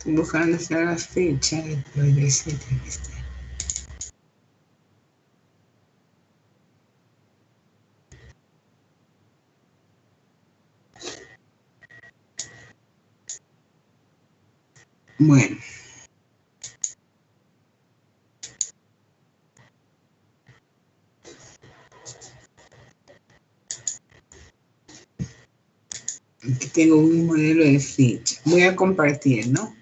Buscando la fecha de ese texto. Bueno. Aquí tengo un modelo de ficha. Voy a compartir, ¿no?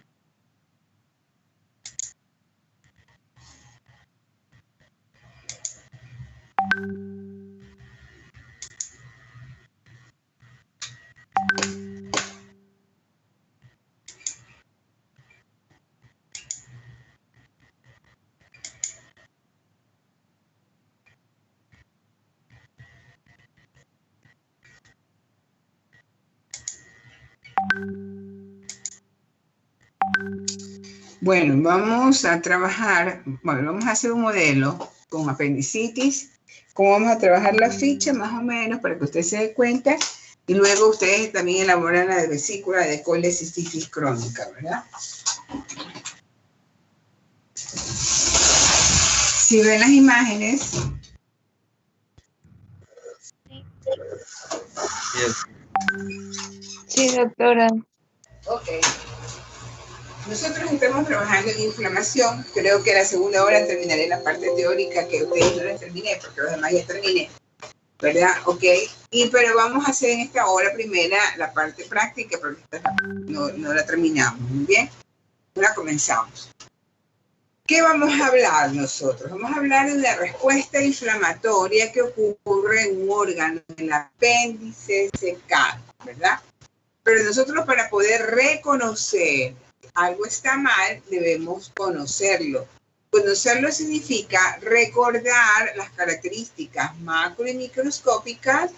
Bueno, vamos a trabajar, bueno, vamos a hacer un modelo con apendicitis, cómo vamos a trabajar la ficha más o menos para que usted se dé cuenta y luego ustedes también elaboran la vesícula de colecistitis crónica, ¿verdad? Si ven las imágenes. Sí, doctora. Ok. Nosotros estamos trabajando en inflamación. Creo que la segunda hora terminaré la parte teórica que ustedes no la terminé, porque los demás ya terminé, ¿verdad? Ok. Pero vamos a hacer en esta hora primera la parte práctica, porque no la terminamos. Muy bien. Ahora comenzamos. ¿Qué vamos a hablar nosotros? Vamos a hablar de una respuesta inflamatoria que ocurre en un órgano, en el apéndice secano, ¿verdad? Pero nosotros, para poder reconocer algo está mal, debemos conocerlo. Conocerlo significa recordar las características macro y microscópicas,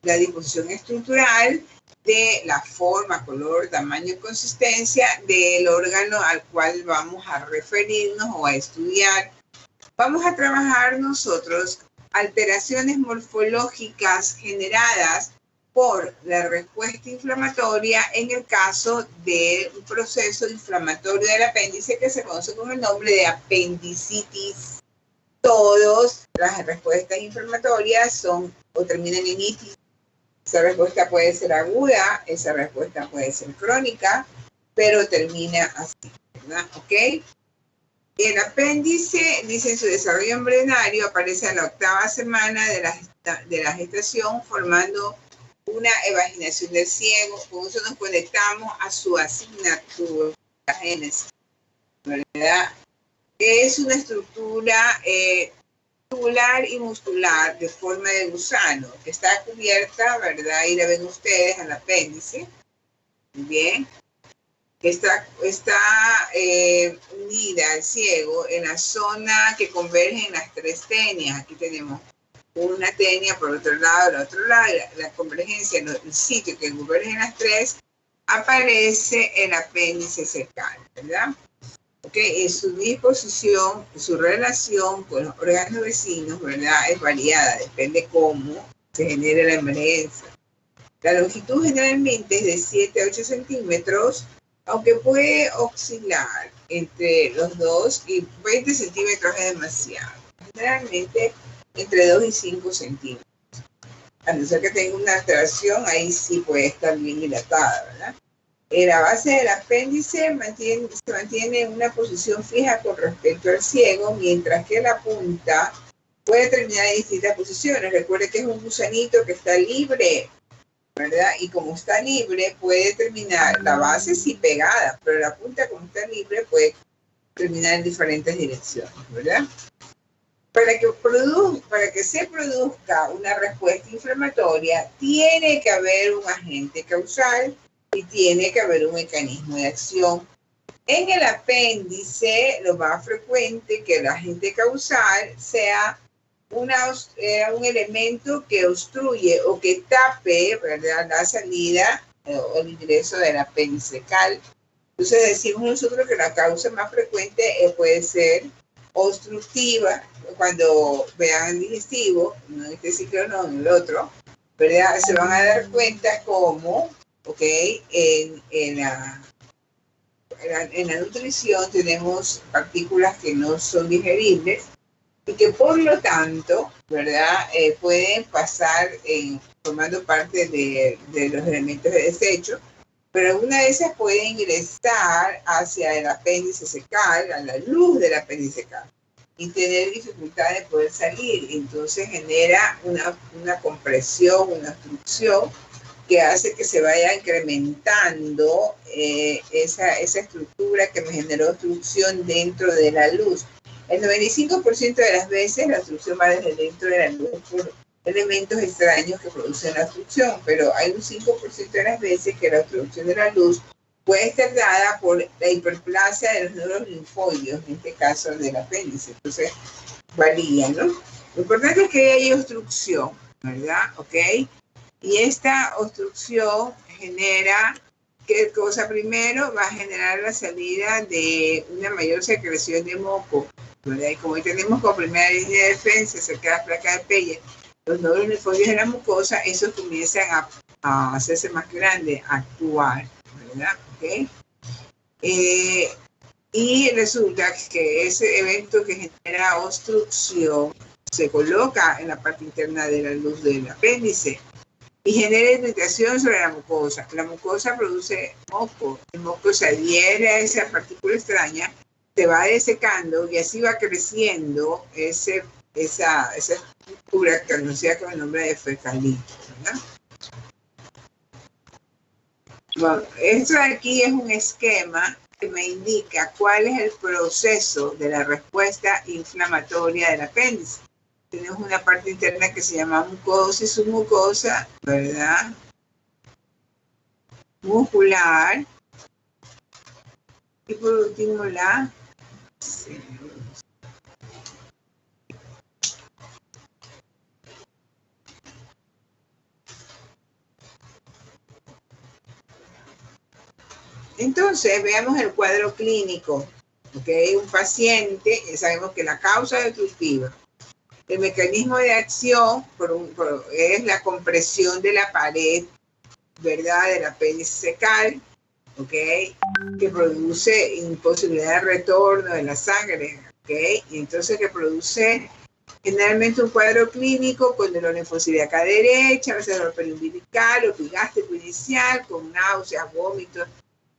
la disposición estructural de la forma, color, tamaño y consistencia del órgano al cual vamos a referirnos o a estudiar. Vamos a trabajar nosotros alteraciones morfológicas generadas por la respuesta inflamatoria en el caso de un proceso inflamatorio del apéndice que se conoce con el nombre de apendicitis. Todas las respuestas inflamatorias son o terminan en itis. Esa respuesta puede ser aguda, esa respuesta puede ser crónica, pero termina así, ¿verdad? ¿Ok? El apéndice, dice, en su desarrollo embrionario aparece a la 8ª semana de la gestación, formando una evaginación del ciego. Con eso nos conectamos a su asignatura, la génesis, ¿verdad? Es una estructura tubular y muscular de forma de gusano, que está cubierta, ¿verdad? Ahí la ven ustedes al apéndice. Muy bien. Está unida al ciego en la zona que convergen las 3 tenias. Aquí tenemos una tenia por otro lado, el otro lado, la convergencia, el sitio que convergen las 3, aparece el apéndice secano, ¿verdad? Okay, su disposición, su relación con los órganos vecinos, ¿verdad? Es variada, depende cómo se genere la emergencia. La longitud generalmente es de 7 a 8 centímetros, aunque puede oscilar entre los 2 y 20 centímetros es demasiado. Generalmente entre 2 y 5 centímetros. A no ser que tenga una alteración, ahí sí puede estar bien dilatada, ¿verdad? La base del apéndice se mantiene en una posición fija con respecto al ciego, mientras que la punta puede terminar en distintas posiciones. Recuerde que es un gusanito que está libre, ¿verdad? Y como está libre, puede terminar, la base sí pegada, pero la punta, como está libre, puede terminar en diferentes direcciones, ¿verdad? Para que se produzca una respuesta inflamatoria, tiene que haber un agente causal y tiene que haber un mecanismo de acción. En el apéndice, lo más frecuente que el agente causal sea un elemento que obstruye o que tape, ¿verdad?, la salida o el ingreso del apéndice cal. Entonces decimos nosotros que la causa más frecuente puede ser obstructiva, cuando vean el digestivo, no en este ciclo, no en el otro, ¿verdad? Se van a dar cuenta cómo, ¿ok? en la nutrición tenemos partículas que no son digeribles y que por lo tanto, ¿verdad? Pueden pasar formando parte de los elementos de desecho, pero alguna de esas puede ingresar hacia el apéndice secal, a la luz del apéndice secal, y tener dificultad de poder salir. Entonces genera una compresión, una obstrucción que hace que se vaya incrementando esa estructura que me generó obstrucción dentro de la luz. El 95% de las veces la obstrucción va desde dentro de la luz por elementos extraños que producen la obstrucción, pero hay un 5% de las veces que la obstrucción de la luz puede estar dada por la hiperplasia de los nodos linfoides, en este caso del apéndice. Entonces, varía, ¿no? Lo importante es que haya obstrucción, ¿verdad? ¿Ok? Y esta obstrucción genera, ¿qué cosa? Primero va a generar la salida de una mayor secreción de moco, ¿verdad? Y como tenemos como primera línea de defensa cerca de la placa de Peyerl los nódulos linfoides de la mucosa, esos comienzan a hacerse más grandes, a actuar, ¿verdad? ¿Okay? Y resulta que ese evento que genera obstrucción se coloca en la parte interna de la luz del apéndice y genera irritación sobre la mucosa. La mucosa produce moco, el moco se adhiere a esa partícula extraña, se va desecando y así va creciendo esa estructura que conocida con el nombre de fecalito, ¿verdad? Bueno, esto de aquí es un esquema que me indica cuál es el proceso de la respuesta inflamatoria del apéndice. Tenemos una parte interna que se llama mucosa y submucosa, ¿verdad? Muscular. Y por último la celulosa. Entonces, veamos el cuadro clínico. ¿Okay? Un paciente, sabemos que la causa es obstructiva. El mecanismo de acción es la compresión de la pared, ¿verdad? Del apéndice secal, ¿ok? Que produce imposibilidad de retorno de la sangre, ¿ok? Y entonces que produce generalmente un cuadro clínico con dolor linfocílica derecha, a veces dolor periumbilical o epigástrico inicial, con náuseas, vómitos,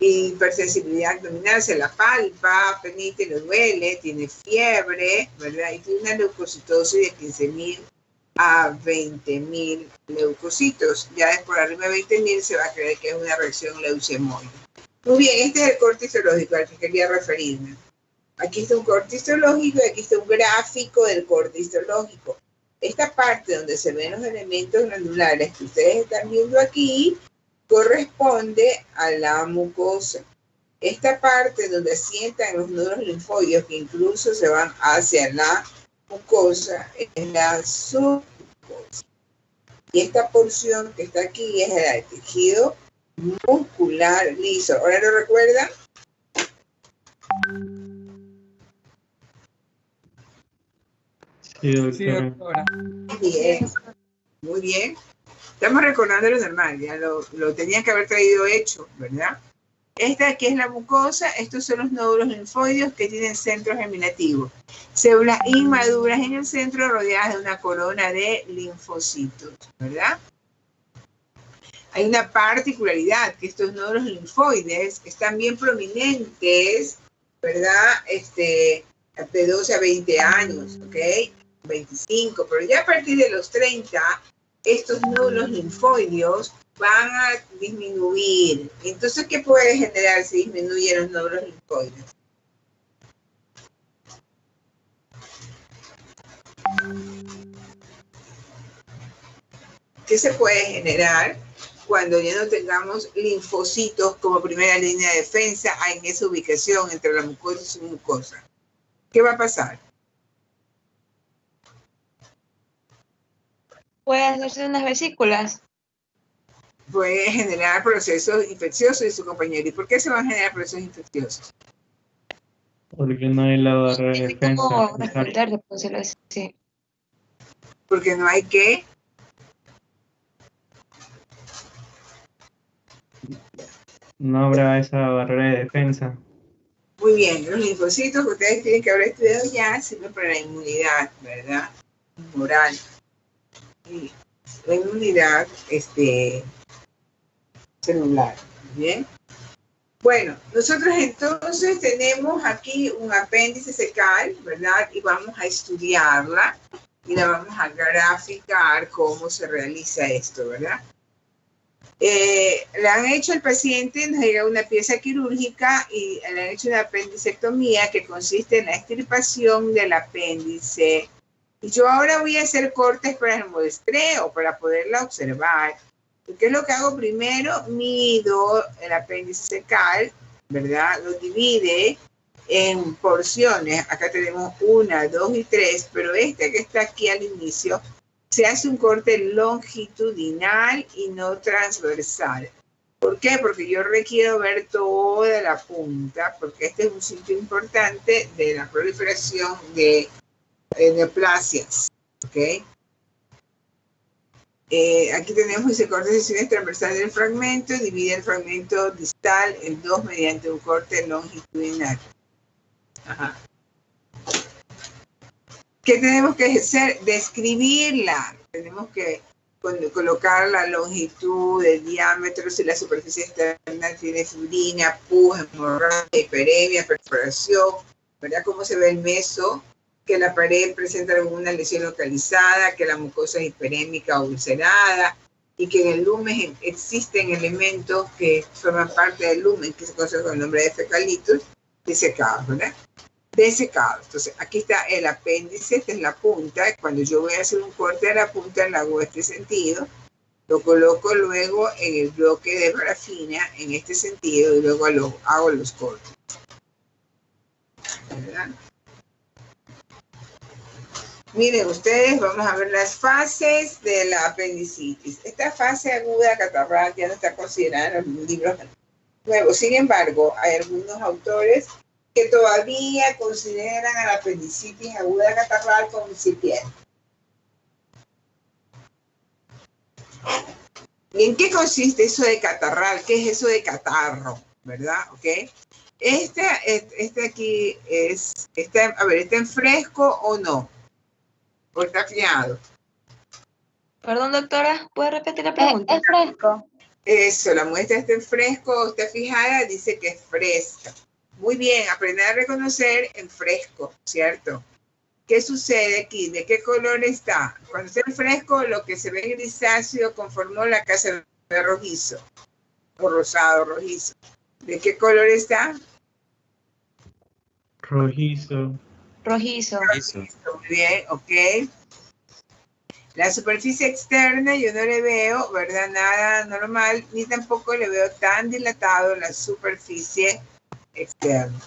hipersensibilidad abdominal, se la palpa, penite, le duele, tiene fiebre, ¿verdad? Y tiene una leucocitosis de 15.000 a 20.000 leucocitos. Ya después arriba de 20.000 se va a creer que es una reacción leucemoide. Muy bien, este es el corte histológico al que quería referirme. Aquí está un corte histológico y aquí está un gráfico del corte histológico. Esta parte donde se ven los elementos glandulares que ustedes están viendo aquí corresponde a la mucosa. Esta parte donde asientan los nódulos linfoides que incluso se van hacia la mucosa es la submucosa. Y esta porción que está aquí es el tejido muscular liso. ¿Ahora lo recuerdan? Sí, doctora. Bien, muy bien. Estamos recordando lo normal, ya lo tenían que haber traído hecho, ¿verdad? Esta aquí es la mucosa, estos son los nódulos linfoides que tienen centros germinativos. Células inmaduras en el centro rodeadas de una corona de linfocitos, ¿verdad? Hay una particularidad, que estos nódulos linfoides están bien prominentes, ¿verdad? De 12 a 20 años, ¿ok? 25, pero ya a partir de los 30, estos nódulos linfoides van a disminuir. Entonces, ¿qué puede generar si disminuyen los nódulos linfoides? ¿Qué se puede generar cuando ya no tengamos linfocitos como primera línea de defensa en esa ubicación entre la mucosa y su mucosa? ¿Qué va a pasar? Puede hacerse unas vesículas. Puede generar procesos infecciosos y su compañero. ¿Y por qué se van a generar procesos infecciosos? Porque no hay la barrera de defensa. ¿Cómo defenderse? Por decirlo así. Porque no hay que... No habrá esa barrera de defensa. Muy bien, los linfocitos que ustedes tienen que haber estudiado ya sirven para la inmunidad, ¿verdad? Moral. Y la inmunidad celular. ¿Bien? Bueno, nosotros entonces tenemos aquí un apéndice secal, ¿verdad? Y vamos a estudiarla y la vamos a graficar cómo se realiza esto, ¿verdad? Le han hecho al paciente, nos llega una pieza quirúrgica y le han hecho una apendicectomía que consiste en la extirpación del apéndice. Y yo ahora voy a hacer cortes para el muestreo, para poderla observar. ¿Qué es lo que hago primero? Mido el apéndice secal, ¿verdad? Lo divide en porciones. Acá tenemos 1, 2 y 3, pero este que está aquí al inicio se hace un corte longitudinal y no transversal. ¿Por qué? Porque yo requiero ver toda la punta, porque este es un sitio importante de la proliferación de neoplasias. ¿Ok? Aquí tenemos ese corte de secciones transversal del fragmento, divide el fragmento distal en 2 mediante un corte longitudinal. Ajá. ¿Qué tenemos que hacer? Describirla. Tenemos que colocar la longitud, el diámetro, si la superficie externa tiene fibrina, pus, hemorragia, hiperemia, perforación, ¿verdad? Cómo se ve el meso, que la pared presenta alguna lesión localizada, que la mucosa es hiperémica o ulcerada, y que en el lumen existen elementos que forman parte del lumen, que se conoce con el nombre de fecalitos, disecados, ¿verdad? Desecados. Entonces, aquí está el apéndice, esta es la punta. Cuando yo voy a hacer un corte a la punta, le hago este sentido, lo coloco luego en el bloque de parafina, en este sentido, y luego hago los cortes. ¿Verdad? Miren ustedes, vamos a ver las fases de la apendicitis. Esta fase aguda catarral ya no está considerada en los libros nuevos. Sin embargo, hay algunos autores que todavía consideran a la apendicitis aguda catarral como incipiente. ¿Y en qué consiste eso de catarral? ¿Qué es eso de catarro? ¿Verdad? ¿Ok? Este aquí ¿está en fresco o no? ¿O está fiado? Perdón, doctora, ¿puede repetir la pregunta? Es fresco. Eso, la muestra está en fresco o está fijada, dice que es fresca. Muy bien, aprender a reconocer en fresco, ¿cierto? ¿Qué sucede aquí? ¿De qué color está? Cuando está en fresco, lo que se ve grisáceo conformó la casa de rojizo, o rosado, rojizo. ¿De qué color está? Rojizo. Rojizo. Muy bien, ok. La superficie externa yo no le veo, ¿verdad? Nada normal, ni tampoco le veo tan dilatado la superficie externa.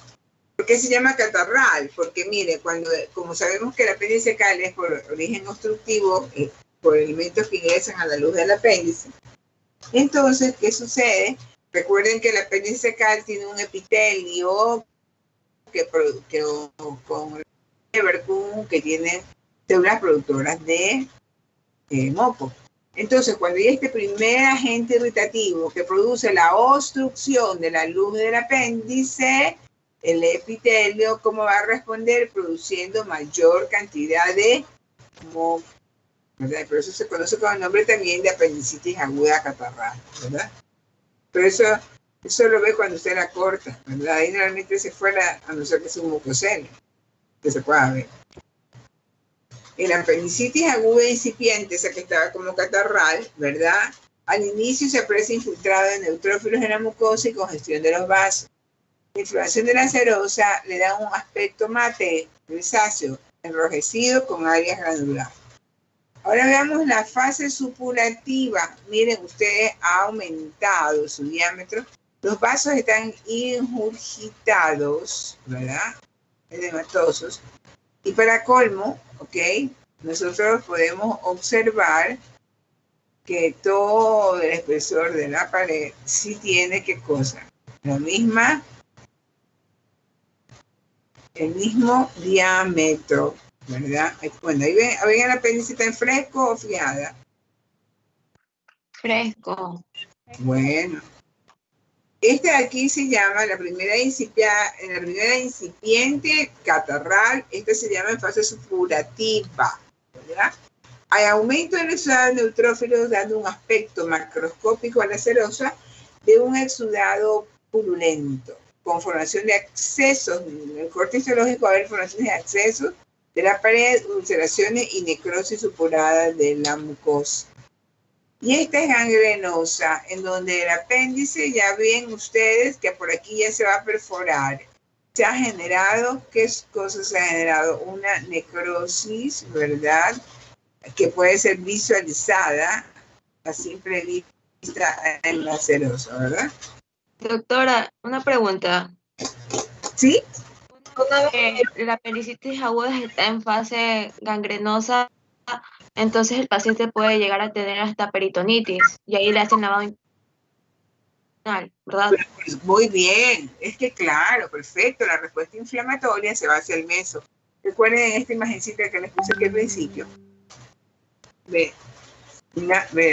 ¿Por qué se llama catarral? Porque mire, como sabemos que el apéndice secal es por origen obstructivo, por elementos que ingresan a la luz del apéndice. Entonces, ¿qué sucede? Recuerden que el apéndice secal tiene un epitelio con que tiene células productoras de moco. Entonces, cuando hay este primer agente irritativo que produce la obstrucción de la luz del apéndice, el epitelio, ¿cómo va a responder? Produciendo mayor cantidad de moco, ¿verdad? Por eso se conoce con el nombre también de apendicitis aguda catarral, ¿verdad? Pero eso lo ve cuando usted la corta, ¿verdad? Ahí normalmente se fuera, a no ser que sea un mucoseno, que se pueda ver. En la apendicitis aguda incipiente, esa que estaba como catarral, ¿verdad? Al inicio se aprecia infiltrado de neutrófilos en la mucosa y congestión de los vasos. La inflamación de la serosa le da un aspecto mate, grisáceo, enrojecido con áreas granulares. Ahora veamos la fase supurativa. Miren, ustedes ha aumentado su diámetro. Los vasos están ingurgitados, ¿verdad? Edematosos. Y para colmo, ¿ok? Nosotros podemos observar que todo el espesor de la pared sí tiene, ¿qué cosa? El mismo diámetro, ¿verdad? Bueno, ahí ven el apéndice, ¿está en fresco o fiada? Fresco. Bueno. Esta de aquí se llama la primera incipiente catarral. Esta se llama en fase supurativa, ¿verdad? Hay aumento del exudado de neutrófilos dando un aspecto macroscópico a la serosa de un exudado purulento, con formación de accesos. En el corte histológico va a haber formaciones de accesos de la pared, ulceraciones y necrosis supurada de la mucosa. Y esta es gangrenosa, en donde el apéndice, ya ven ustedes que por aquí ya se va a perforar. Se ha generado, ¿qué cosa se ha generado? Una necrosis, ¿verdad? Que puede ser visualizada a simple vista en la serosa, ¿verdad? Doctora, una pregunta. ¿Sí? Una vez que la apendicitis aguda está en fase gangrenosa, entonces el paciente puede llegar a tener hasta peritonitis y ahí le hacen lavado intestinal, ¿verdad? Pues muy bien, es que claro, perfecto, la respuesta inflamatoria se va hacia el meso. Recuerden esta imagencita que les puse aquí al principio. Ve,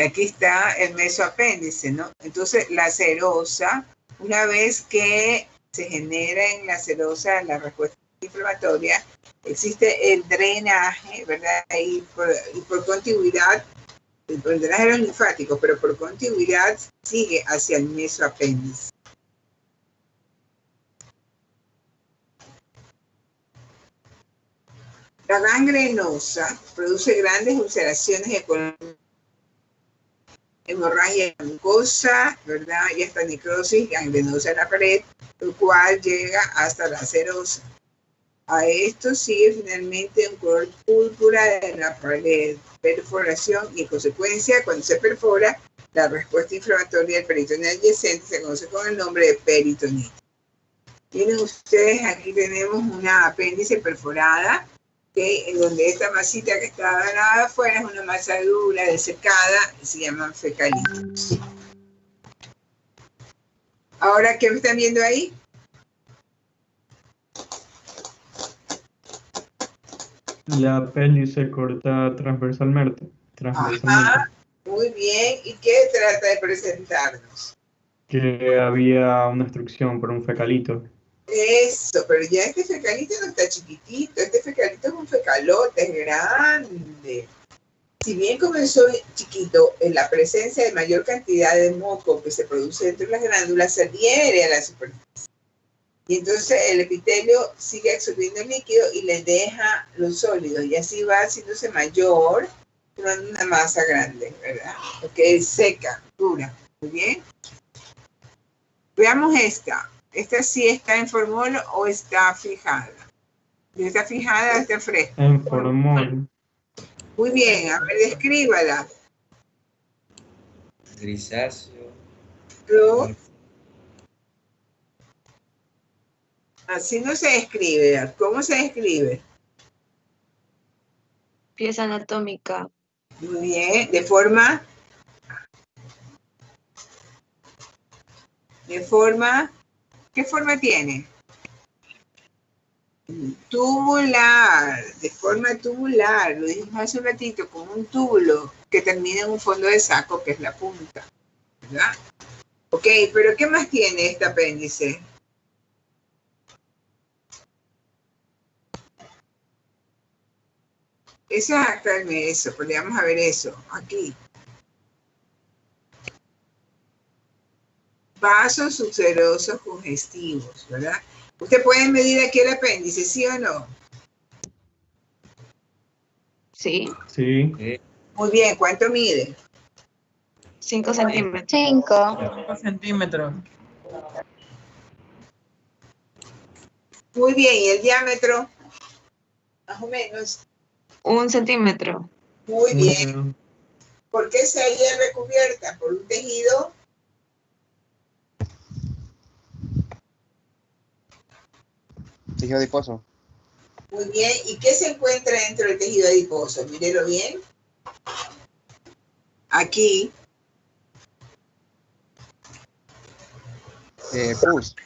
aquí está el mesoapéndice, ¿no? Entonces la serosa, una vez que se genera en la serosa la respuesta inflamatoria, existe el drenaje, ¿verdad? Y por contigüidad, el drenaje de los linfáticos, pero por contigüidad sigue hacia el mesoapéndice. La gangrenosa produce grandes ulceraciones de color, hemorragia mucosa, ¿verdad? Y hasta necrosis gangrenosa en la pared, lo cual llega hasta la serosa. A esto sigue finalmente un color púrpura de la pared, perforación y en consecuencia, cuando se perfora, la respuesta inflamatoria del peritoneo adyacente se conoce con el nombre de peritonitis. Tienen ustedes, aquí tenemos una apéndice perforada, en donde esta masita que está ganada afuera es una masa dura, desecada, y se llaman fecalitos. Ahora, ¿qué me están viendo ahí? La apéndice corta transversalmente. Ajá, muy bien. ¿Y qué trata de presentarnos? Que había una obstrucción por un fecalito. Eso, pero ya este fecalito no está chiquitito, este fecalito es un fecalote, es grande. Si bien comenzó chiquito, en la presencia de mayor cantidad de moco que se produce dentro de las glándulas se adhiere a la superficie. Y entonces el epitelio sigue absorbiendo el líquido y le deja los sólidos, y así va haciéndose mayor, formando una masa grande, ¿verdad? Porque es seca, dura. Muy bien. Veamos esta. ¿Esta sí está en formol o está fijada? ¿Está fijada o está fresca? En formol. Muy bien, a ver, descríbala. Grisáceo. Pero así no se describe. ¿Cómo se describe? Pieza anatómica. Muy bien, de forma, ¿qué forma tiene? Tubular, de forma tubular, lo dijimos hace un ratito, como un túbulo que termina en un fondo de saco, que es la punta, ¿verdad? Ok, pero ¿qué más tiene este apéndice? Exactamente eso, podríamos ver eso, aquí. Vasos subserosos congestivos, ¿verdad? Usted puede medir aquí el apéndice, ¿sí o no? Sí. Sí. Muy bien, ¿cuánto mide? 5 centímetros. 5 centímetros. Muy bien, ¿y el diámetro? Más o menos. 1 centímetro. Muy bien. ¿Por qué se halla recubierta? ¿Por un tejido? Tejido adiposo. Muy bien. ¿Y qué se encuentra dentro del tejido adiposo? Mírelo bien. Aquí. Pus.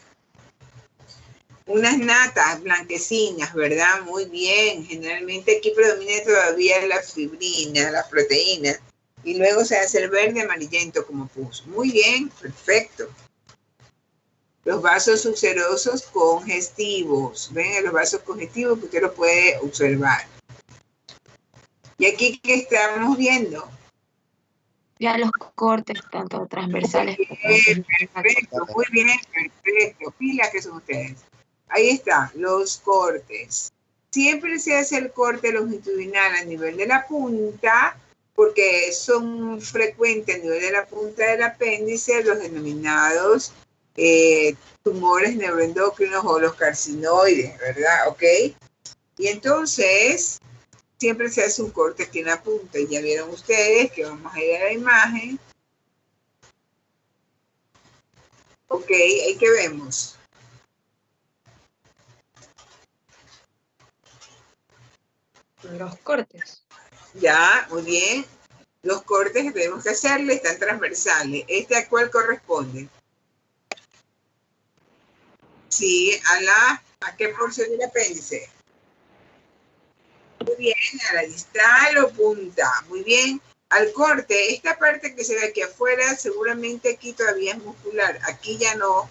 Unas natas blanquecinas, ¿verdad? Muy bien. Generalmente aquí predomina todavía la fibrina, la proteína. Y luego se hace el verde amarillento como pus. Muy bien, perfecto. Los vasos ulcerosos congestivos. ¿Ven? Los vasos congestivos que usted los puede observar. ¿Y aquí qué estamos viendo? Ya los cortes, tanto transversales como Perfecto, muy bien, perfecto. Pilas que son ustedes. Ahí está, los cortes. Siempre se hace el corte longitudinal a nivel de la punta, porque son frecuentes a nivel de la punta del apéndice los denominados tumores neuroendocrinos o los carcinoides, ¿verdad? ¿Ok? Y entonces, siempre se hace un corte aquí en la punta. Y ya vieron ustedes que vamos a ir a la imagen. Ok, ahí que vemos. los cortes. Ya, muy bien. Los cortes que tenemos que hacerle están transversales. ¿Este a cuál corresponde? Sí, ¿a qué porción del apéndice? Muy bien, a la distal o punta. Muy bien. Al corte, esta parte que se ve aquí afuera, seguramente aquí todavía es muscular. Aquí ya no.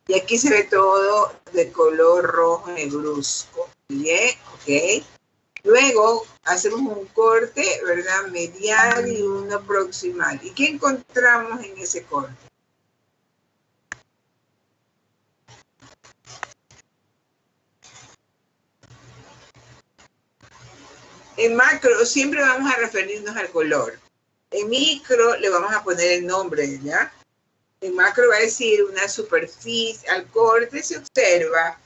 Y aquí se ve todo de color rojo negruzco. Bien, ok. Luego hacemos un corte, ¿verdad? Medial y uno proximal. ¿Y qué encontramos en ese corte? En macro siempre vamos a referirnos al color. En micro le vamos a poner el nombre, ¿ya? En macro va a decir una superficie. Al corte se observa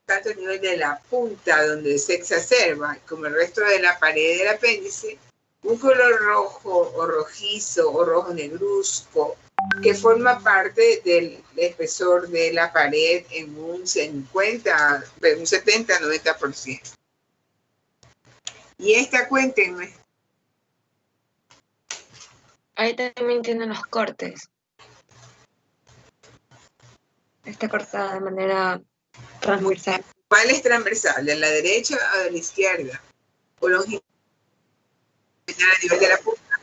tanto a nivel de la punta donde se exacerba como el resto de la pared del apéndice, un color rojo o rojizo o rojo negruzco que forma parte del espesor de la pared en un 70-90%. Y esta cuéntenme. Ahí también tienen los cortes. Está cortada de manera transversal. ¿Cuál es transversal? ¿De la derecha o de la izquierda? ¿O longitudinal a nivel de la punta?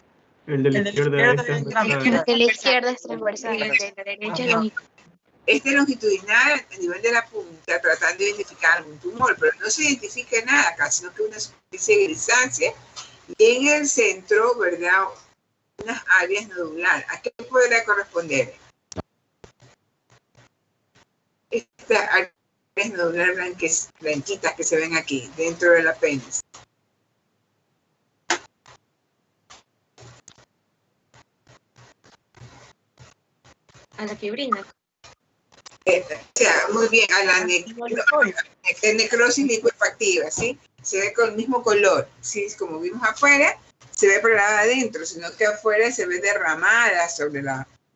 El de la izquierda es transversal. El de la izquierda es transversal y el de la derecha es longitudinal. Este longitudinal a nivel de la punta, tratando de identificar algún tumor, pero no se identifica nada acá, sino que una superficie grisácea y en el centro, ¿verdad? Unas áreas nodulares. ¿A qué podrá corresponder? Estas áreas nodulares blanquitas que se ven aquí, dentro del apéndice. A la fibrina. O sea, muy bien, a la necrosis licuefactiva, ¿sí? Se ve con el mismo color, ¿sí? Como vimos afuera, se ve pegada adentro, sino que afuera se ve derramada sobre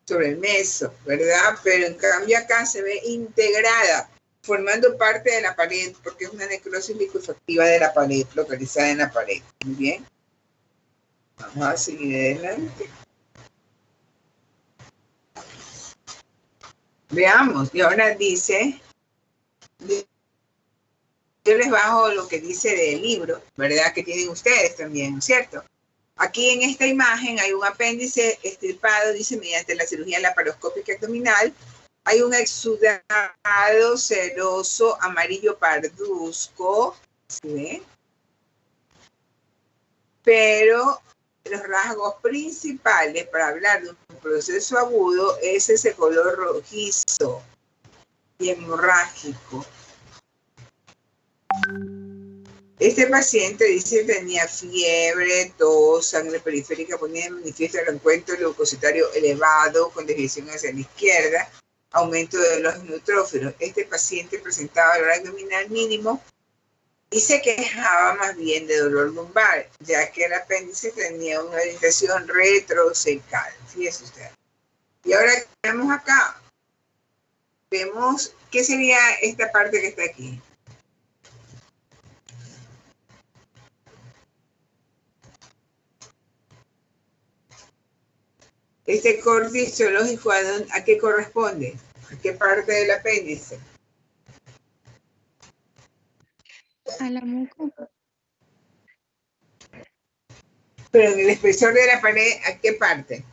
el meso, ¿verdad? Pero en cambio acá se ve integrada, formando parte de la pared, porque es una necrosis licuefactiva de la pared, localizada en la pared. Muy bien. Vamos a seguir adelante. Veamos, y ahora dice, yo les bajo lo que dice del libro, ¿verdad? Que tienen ustedes también, ¿cierto? Aquí en esta imagen hay un apéndice extirpado, dice, mediante la cirugía laparoscópica abdominal, hay un exudado seroso amarillo parduzco, ¿sí ven? Pero los rasgos principales para hablar de un proceso agudo es ese color rojizo y hemorrágico. Este paciente dice que tenía fiebre, tos, sangre periférica, ponía en manifiesto el encuentro leucocitario elevado con desviación hacia la izquierda, aumento de los neutrófilos. Este paciente presentaba dolor abdominal mínimo y se quejaba más bien de dolor lumbar, ya que el apéndice tenía una orientación retrocervical. Fíjese usted. Y ahora vemos acá. Vemos, ¿qué sería esta parte que está aquí? Este corte histológico, ¿a qué corresponde? ¿A qué parte del apéndice? A la mucosa. Pero en el espesor de la pared, ¿a qué parte?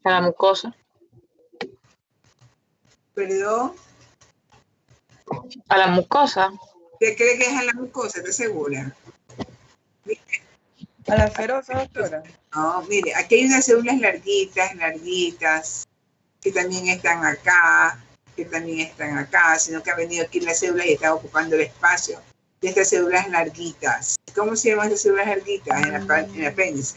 A la mucosa. Perdón, A la mucosa. ¿qué cree que es a la mucosa? ¿Estás segura? A la serosa, doctora. No, mire, aquí hay unas células larguitas, larguitas, que también están acá, que también están acá, sino que ha venido aquí la célula y está ocupando el espacio de estas células larguitas. ¿Cómo se llaman estas células larguitas en el apéndice?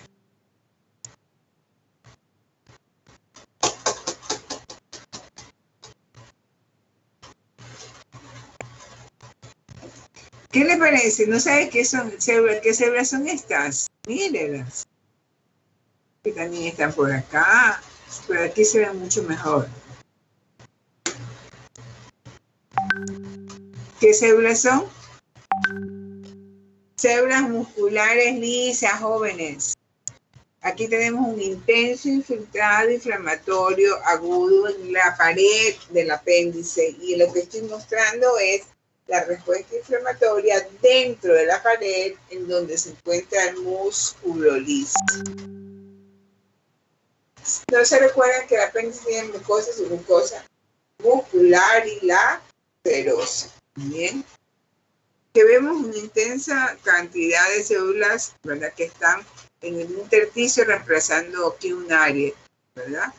¿Qué le parece? ¿No sabe qué células son estas? Mírenlas. Que también están por acá, pero aquí se ven mucho mejor. ¿Qué células son? Células musculares lisas, jóvenes. Aquí tenemos un intenso infiltrado inflamatorio agudo en la pared del apéndice y lo que estoy mostrando es la respuesta inflamatoria dentro de la pared en donde se encuentra el músculo liso. ¿No se recuerdan que el apéndice tiene mucosa, submucosa muscular y la serosa? Bien. Que vemos una intensa cantidad de células, ¿verdad? Que están en el intersticio reemplazando aquí un área, ¿verdad?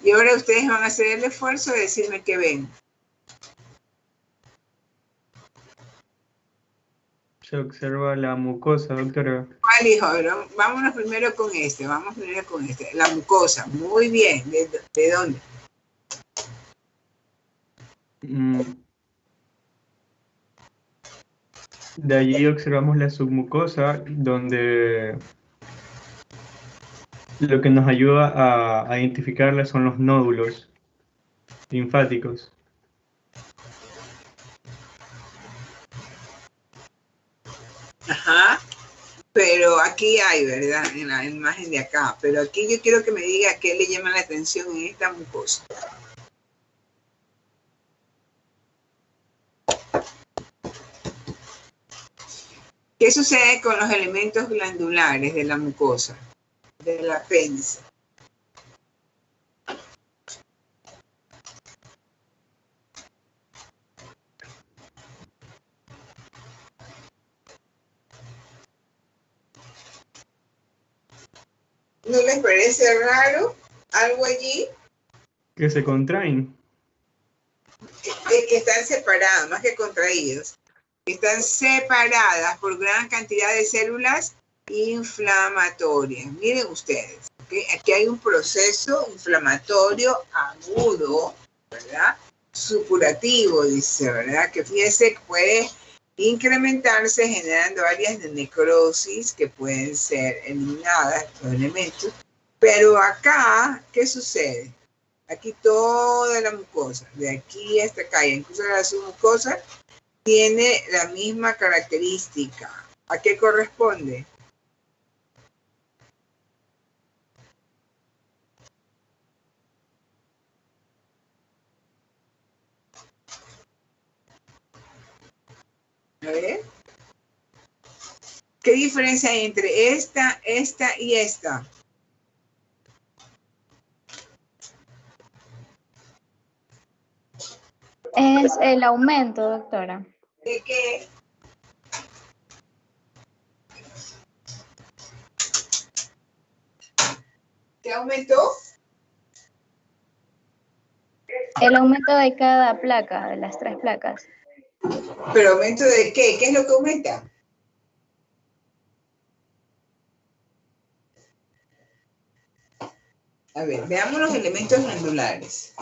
Y ahora ustedes van a hacer el esfuerzo de decirme qué ven. Se observa la mucosa, doctora. ¿Cuál hijo? Vámonos primero con este, La mucosa, muy bien. ¿De dónde? De allí observamos la submucosa, donde lo que nos ayuda a identificarla son los nódulos linfáticos. Ajá. Pero aquí hay, ¿verdad? En la imagen de acá. Pero aquí yo quiero que me diga qué le llama la atención en esta mucosa. ¿Qué sucede con los elementos glandulares de la mucosa, del apéndice? ¿No les parece raro algo allí? Que se contraen. Que están separados, más que contraídos. Están separadas por gran cantidad de células inflamatorias. Miren ustedes, ¿okay? Aquí hay un proceso inflamatorio agudo, ¿verdad? Supurativo, dice, ¿verdad? Que fíjense que puede incrementarse generando áreas de necrosis que pueden ser eliminadas, los elementos. Pero acá, ¿qué sucede? Aquí toda la mucosa, de aquí hasta acá, incluso la submucosa, tiene la misma característica. ¿A qué corresponde? A ver. ¿Qué diferencia hay entre esta y esta? Es el aumento, doctora. ¿De qué? ¿Qué aumentó? El aumento de cada placa, de las 3 placas. ¿Pero aumento de qué? ¿Qué es lo que aumenta? A ver, veamos los elementos glandulares.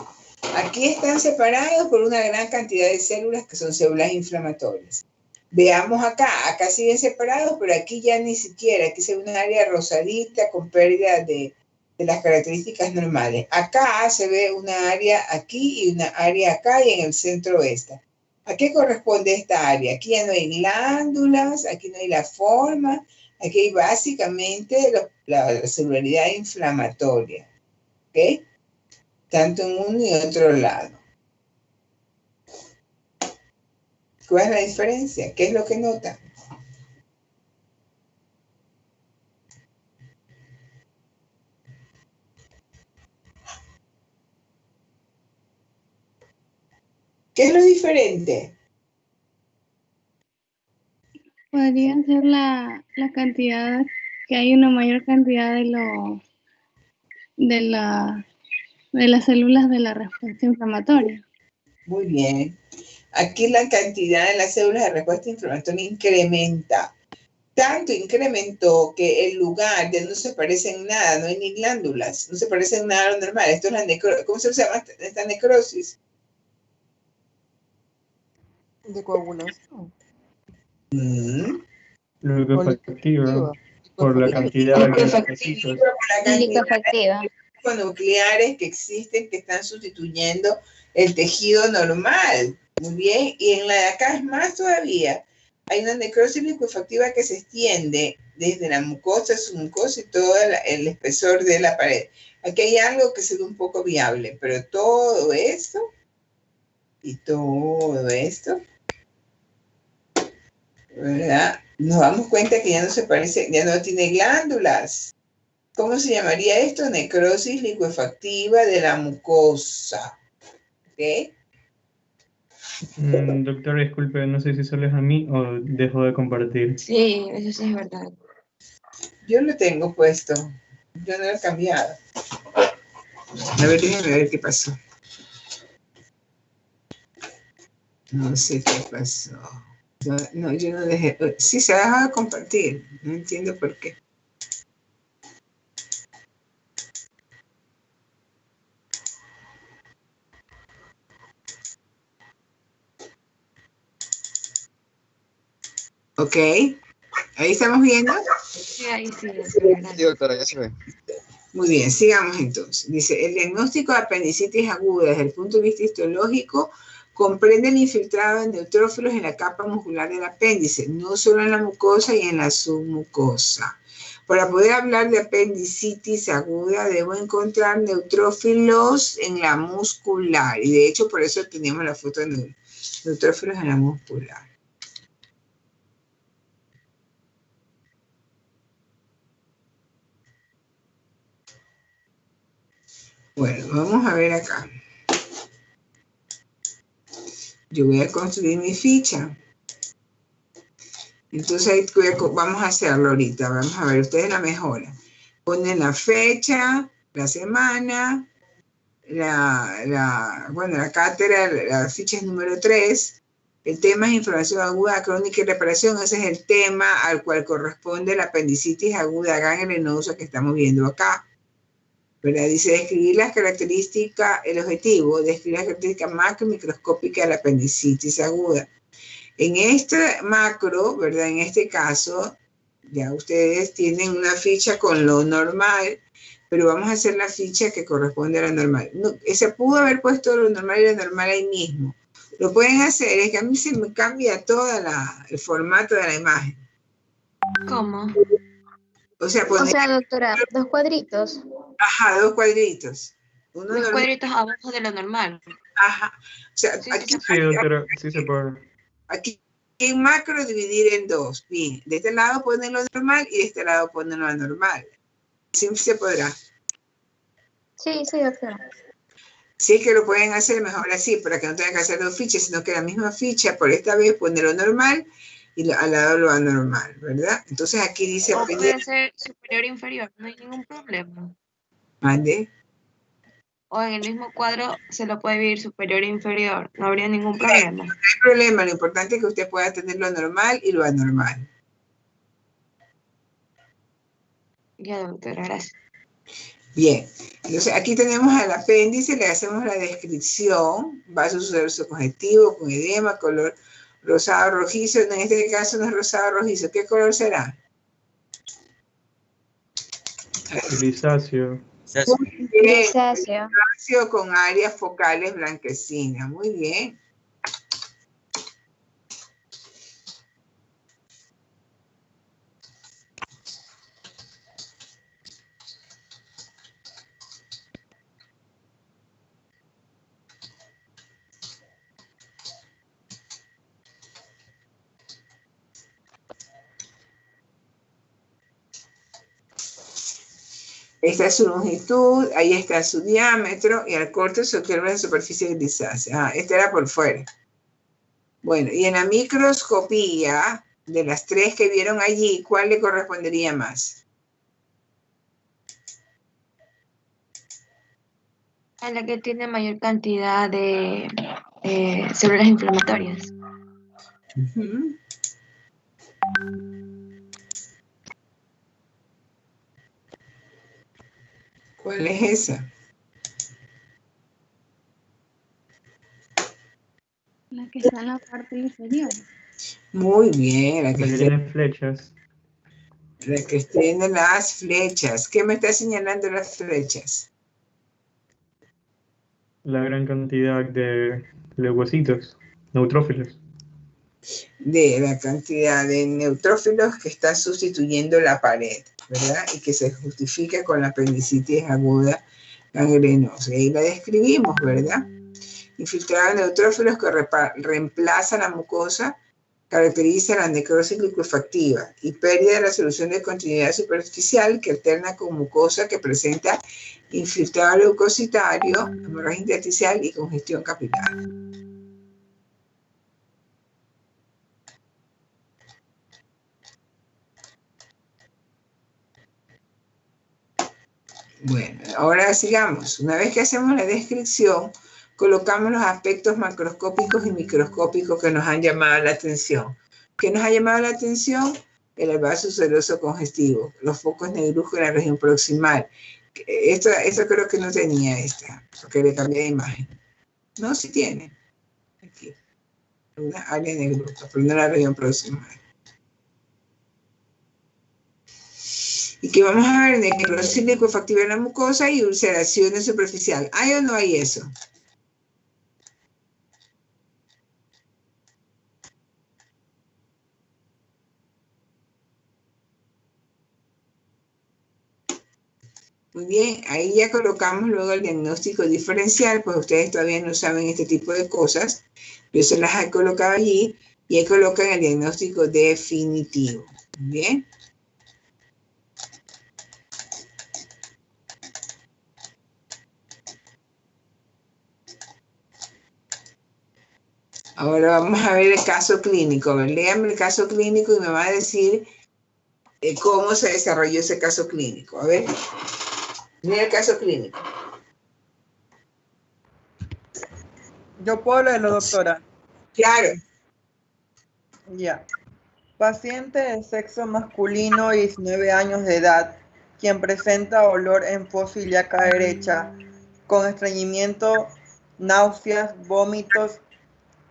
Aquí están separados por una gran cantidad de células que son células inflamatorias. Veamos acá siguen separados, pero aquí ya ni siquiera, aquí se ve un área rosadita con pérdida de las características normales. Acá se ve una área aquí y una área acá y en el centro esta. ¿A qué corresponde esta área? Aquí ya no hay glándulas, aquí no hay la forma, aquí hay básicamente la celularidad inflamatoria. ¿Ok? Tanto en uno y otro lado. ¿Cuál es la diferencia? ¿Qué es lo que notan? ¿Qué es lo diferente? Podría ser la cantidad, que hay una mayor cantidad de las células de la respuesta inflamatoria. Muy bien. Aquí la cantidad de las células de respuesta inflamatoria incrementa. Tanto incrementó que el lugar ya no se parece en nada, no hay ni glándulas, no se parece en nada a lo normal. Esto es la necrosis. ¿Cómo se llama esta necrosis? De coagulación. Liquefactiva, por la cantidad de Liquefactiva. linfocitos. La cantidad Liquefactiva. de nucleares que existen que están sustituyendo el tejido normal. Muy bien. Y en la de acá es más todavía. Hay una necrosis liquefactiva que se extiende desde la mucosa, submucosa y todo el espesor de la pared. Aquí hay algo que se ve un poco viable, pero todo esto y todo esto, ¿verdad? Nos damos cuenta que ya no se parece, ya no tiene glándulas. ¿Cómo se llamaría esto? Necrosis liquefactiva de la mucosa. ¿Ok? Doctor, disculpe, no sé si solo es a mí o dejo de compartir. Sí, eso sí es verdad. Yo lo tengo puesto. Yo no lo he cambiado. A ver, déjenme ver qué pasó. No sé qué pasó. No, yo no dejé. Sí, se ha dejado de compartir. No entiendo por qué. Ok. Ahí estamos viendo. Sí, ahí sí, Sí, doctora, ya se ve. Muy bien, sigamos entonces. Dice, el diagnóstico de apendicitis aguda desde el punto de vista histológico comprende el infiltrado de neutrófilos en la capa muscular del apéndice, no solo en la mucosa y en la submucosa. Para poder hablar de apendicitis aguda, debo encontrar neutrófilos en la muscular. Y de hecho, por eso teníamos la foto de neutrófilos en la muscular. Bueno, vamos a ver acá. Yo voy a construir mi ficha. Entonces ahí vamos a hacerlo ahorita. Vamos a ver, ustedes la mejoran. Ponen la fecha, la semana, la cátedra, la ficha es número 3. El tema es inflamación aguda, crónica y reparación. Ese es el tema al cual corresponde la apendicitis aguda gangrenosa que estamos viendo acá. ¿Verdad? Dice describir las características, el objetivo, describir las características macromicroscópicas de la apendicitis aguda. En este macro, ¿verdad? En este caso, ya ustedes tienen una ficha con lo normal, pero vamos a hacer la ficha que corresponde a la normal. No, se pudo haber puesto lo normal y la normal ahí mismo. Lo pueden hacer, es que a mí se me cambia todo el formato de la imagen. ¿Cómo? O sea, Doctora, 2 cuadritos. Ajá, 2 cuadritos. Uno Los normal, cuadritos abajo de lo normal. ajá. O sea, Sí, aquí, Sí, doctora, sí se puede. aquí en macro dividir en 2. Bien, de este lado ponen lo normal y de este lado ponen lo anormal. Sí se podrá. Sí, doctora. Si es que lo pueden hacer mejor así, para que no tengan que hacer 2 fichas, sino que la misma ficha, por esta vez, pone lo normal y al lado lo anormal, ¿verdad? Entonces aquí dice... O puede ser superior e inferior, no hay ningún problema. Mande. O en el mismo cuadro se lo puede dividir superior e inferior, no habría ningún problema. No hay problema, lo importante es que usted pueda tener lo normal y lo anormal. Ya, doctora, gracias. Bien, entonces aquí tenemos al apéndice, le hacemos la descripción, va a suceder su objetivo con edema, color rosado rojizo, en este caso no es rosado rojizo, ¿qué color será? Grisáceo. Grisáceo. Grisáceo con áreas focales blanquecinas, muy bien. Esta es su longitud, ahí está su diámetro, y al corte se observa la superficie grisácea. Ah, esta era por fuera. Bueno, y en la microscopía, de las tres que vieron allí, ¿cuál le correspondería más? A la que tiene mayor cantidad de células inflamatorias. Ujú. ¿Cuál es esa? La que está en la parte inferior. Muy bien, La que tiene flechas. la que tiene las flechas. ¿Qué me está señalando las flechas? La gran cantidad de leucocitos, neutrófilos. De la cantidad de neutrófilos que está sustituyendo la pared, ¿verdad? Y que se justifica con la apendicitis aguda gangrenosa. Y ahí la describimos, ¿verdad? Infiltrado de neutrófilos que reemplazan la mucosa, caracteriza la necrosis liquefactiva y pérdida de la solución de continuidad superficial que alterna con mucosa que presenta infiltrado leucocitario, hemorragia intersticial y congestión capilar. Bueno, ahora sigamos. Una vez que hacemos la descripción, colocamos los aspectos macroscópicos y microscópicos que nos han llamado la atención. ¿Qué nos ha llamado la atención? El vaso seroso congestivo, los focos negruzcos en la región proximal. Esto creo que no tenía esta, porque le cambié de imagen. No, sí tiene. Aquí. Una área negruzca, pero no la región proximal. Y que vamos a ver necrosis liquefactiva en la mucosa y ulceraciones superficial. ¿Hay o no hay eso? Muy bien, ahí ya colocamos luego el diagnóstico diferencial, pues ustedes todavía no saben este tipo de cosas. Yo se las he colocado allí y ahí colocan el diagnóstico definitivo. Muy bien. Ahora vamos a ver el caso clínico. A ver, léame el caso clínico y me va a decir cómo se desarrolló ese caso clínico. A ver, mira el caso clínico. Yo puedo leerlo, doctora. Claro. Ya. Paciente de sexo masculino, 19 años de edad, quien presenta dolor en fosa ilíaca derecha, con estreñimiento, náuseas, vómitos,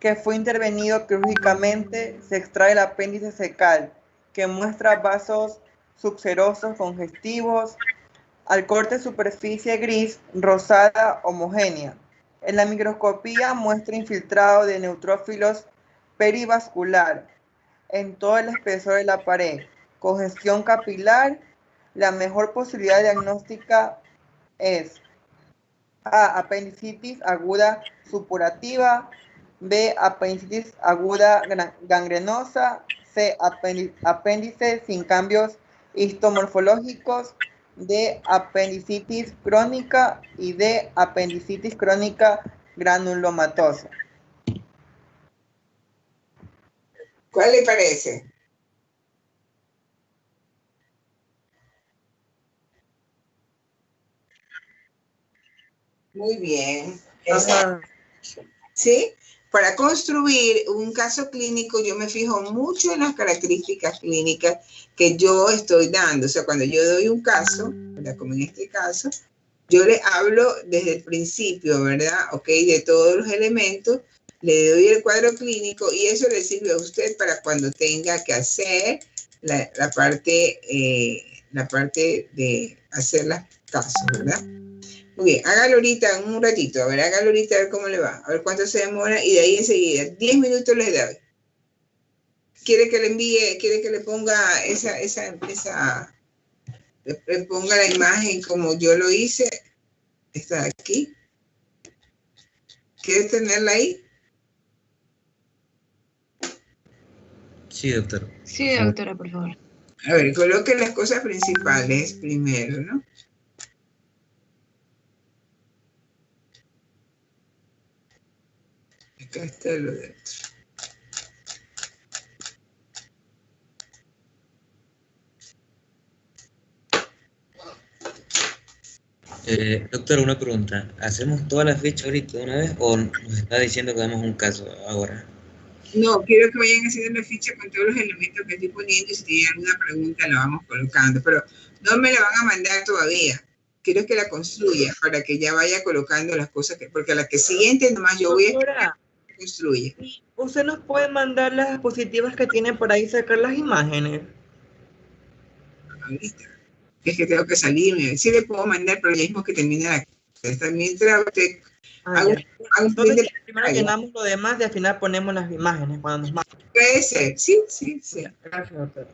que fue intervenido quirúrgicamente. Se extrae el apéndice cecal, que muestra vasos subserosos congestivos, al corte superficie gris, rosada, homogénea. En la microscopía muestra infiltrado de neutrófilos perivascular en todo el espesor de la pared, congestión capilar. La mejor posibilidad diagnóstica es A, apendicitis aguda supurativa, B, apendicitis aguda gangrenosa, C, apéndice sin cambios histomorfológicos, D, apendicitis crónica y D, apendicitis crónica granulomatosa. ¿Cuál le parece? Muy bien. Ajá. ¿Sí? Para construir un caso clínico, yo me fijo mucho en las características clínicas que yo estoy dando. O sea, cuando yo doy un caso, ¿verdad? Como en este caso, yo le hablo desde el principio, ¿verdad? Ok, de todos los elementos, le doy el cuadro clínico y eso le sirve a usted para cuando tenga que hacer la parte de hacer los casos, ¿verdad? Muy bien, hágalo ahorita, en un ratito, a ver, hágalo ahorita a ver cómo le va, a ver cuánto se demora y de ahí enseguida, 10 minutos les doy. ¿Quiere que le envíe, quiere que le ponga le ponga la imagen como yo lo hice? Está aquí. ¿Quiere tenerla ahí? Sí, doctor. Sí, doctora, por favor. A ver, coloque las cosas principales primero, ¿no? Acá está lo de... Doctor, una pregunta. ¿Hacemos toda la ficha ahorita de una vez o nos está diciendo que damos un caso ahora? No, quiero que vayan haciendo la ficha con todos los elementos que estoy poniendo y si tienen alguna pregunta la vamos colocando, pero no me la van a mandar todavía. Quiero que la construya para que ya vaya colocando las cosas, porque a la que siguiente nomás yo voy a Doctora, construir. ¿usted nos puede mandar las diapositivas que tiene por ahí, sacar las imágenes? Ahorita. Es que tengo que salirme. Sí le puedo mandar, pero ya mismo que termine la clase. Mientras usted hago Ya. un print Entonces, de la primero pantalla. llenamos lo demás y al final ponemos las imágenes cuando nos manden. Puede ser, sí, sí, sí. Gracias, doctora.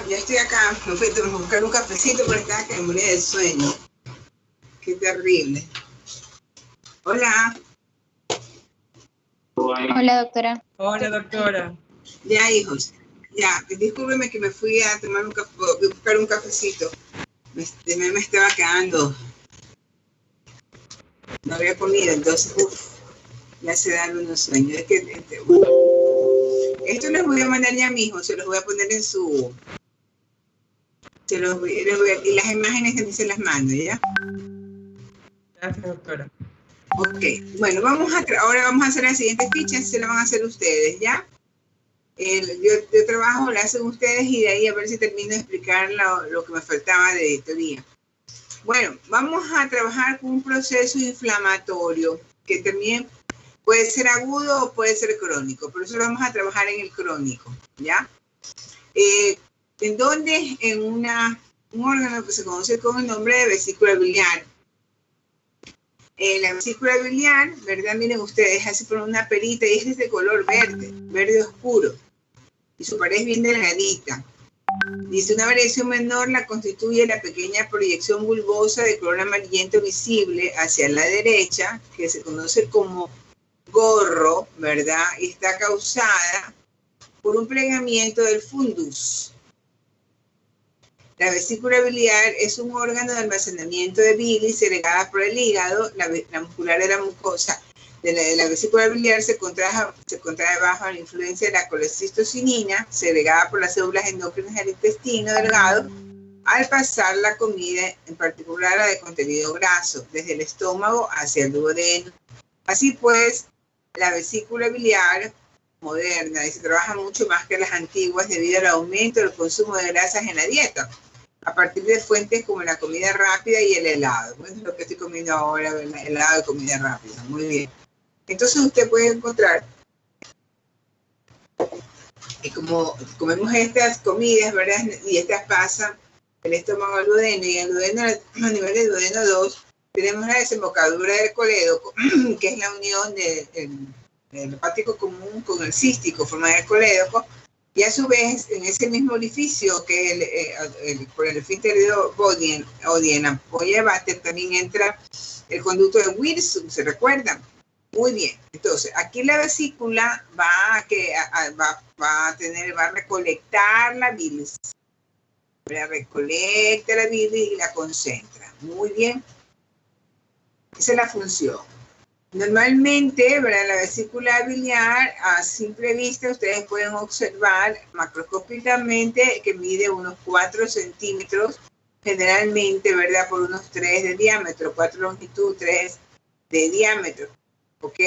Ya estoy acá, me fui a buscar un cafecito porque estaba que me moría de sueño. Qué terrible. Hola. Hola, doctora. Hola, doctora. Ya, hijos. Ya, discúlpeme que me fui a tomar buscar un cafecito. Me estaba quedando. No había comido, entonces, ya se dan unos sueños. Es que, bueno. Esto les voy a mandar ya a mi hijo, se los voy a poner en su... y las imágenes también se las mando, ¿ya? Gracias, doctora. Ok, bueno, ahora vamos a hacer las siguientes fichas, se las van a hacer ustedes, ¿ya? Yo trabajo, lo hacen ustedes y de ahí a ver si termino de explicar lo que me faltaba de editoría. Bueno, vamos a trabajar con un proceso inflamatorio que también puede ser agudo o puede ser crónico, por eso vamos a trabajar en el crónico, ¿ya? ¿En dónde? En un órgano que se conoce con el nombre de vesícula biliar. La vesícula biliar, ¿verdad? Miren ustedes, así por una perita y es de color verde, verde oscuro. Y su pared es bien delgadita. Dice, una variación menor la constituye la pequeña proyección bulbosa de color amarillento visible hacia la derecha, que se conoce como gorro, ¿verdad? Y está causada por un plegamiento del fundus. La vesícula biliar es un órgano de almacenamiento de bilis segregada por el hígado. La muscular de la mucosa de la vesícula biliar se contrae bajo la influencia de la colecistocinina, segregada por las células endócrinas del intestino delgado, al pasar la comida, en particular la de contenido graso, desde el estómago hacia el duodeno. Así pues, la vesícula biliar moderna y se trabaja mucho más que las antiguas debido al aumento del consumo de grasas en la dieta, a partir de fuentes como la comida rápida y el helado. Bueno, es lo que estoy comiendo ahora, el helado de comida rápida. Muy bien. Entonces usted puede encontrar, y como comemos estas comidas, ¿verdad? Y estas pasan del estómago al duodeno, y el duodeno, a nivel del duodeno 2, tenemos la desembocadura del colédoco, que es la unión del hepático común con el cístico, forma del colédoco, y a su vez, en ese mismo orificio que por el esfínter de Bodien o de la ampolla de Vater, también entra el conducto de Wilson, ¿se recuerdan? Muy bien, entonces aquí la vesícula va a recolectar la bilis, recolecta la bilis y la concentra. Muy bien, esa es la función. Normalmente, ¿verdad? La vesícula biliar, a simple vista, ustedes pueden observar macroscópicamente que mide unos 4 centímetros, generalmente, ¿verdad? Por unos 3 de diámetro, 4 de longitud, 3 de diámetro. ¿Ok?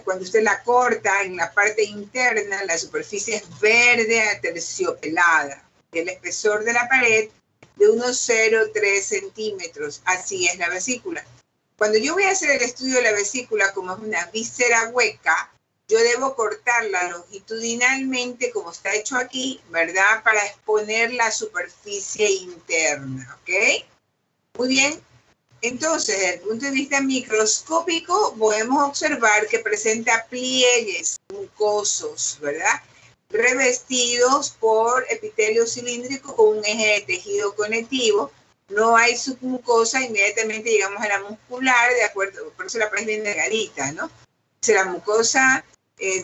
Cuando usted la corta, en la parte interna, la superficie es verde aterciopelada. El espesor de la pared de unos 0,3 centímetros. Así es la vesícula. Cuando yo voy a hacer el estudio de la vesícula, como es una víscera hueca, yo debo cortarla longitudinalmente, como está hecho aquí, ¿verdad? Para exponer la superficie interna. ¿Ok? Muy bien. Entonces, desde el punto de vista microscópico, podemos observar que presenta pliegues mucosos, ¿verdad? Revestidos por epitelio cilíndrico con un eje de tejido conectivo. No hay submucosa, inmediatamente llegamos a la muscular, de acuerdo, por eso la pared es bien delgadita, ¿no? Si la mucosa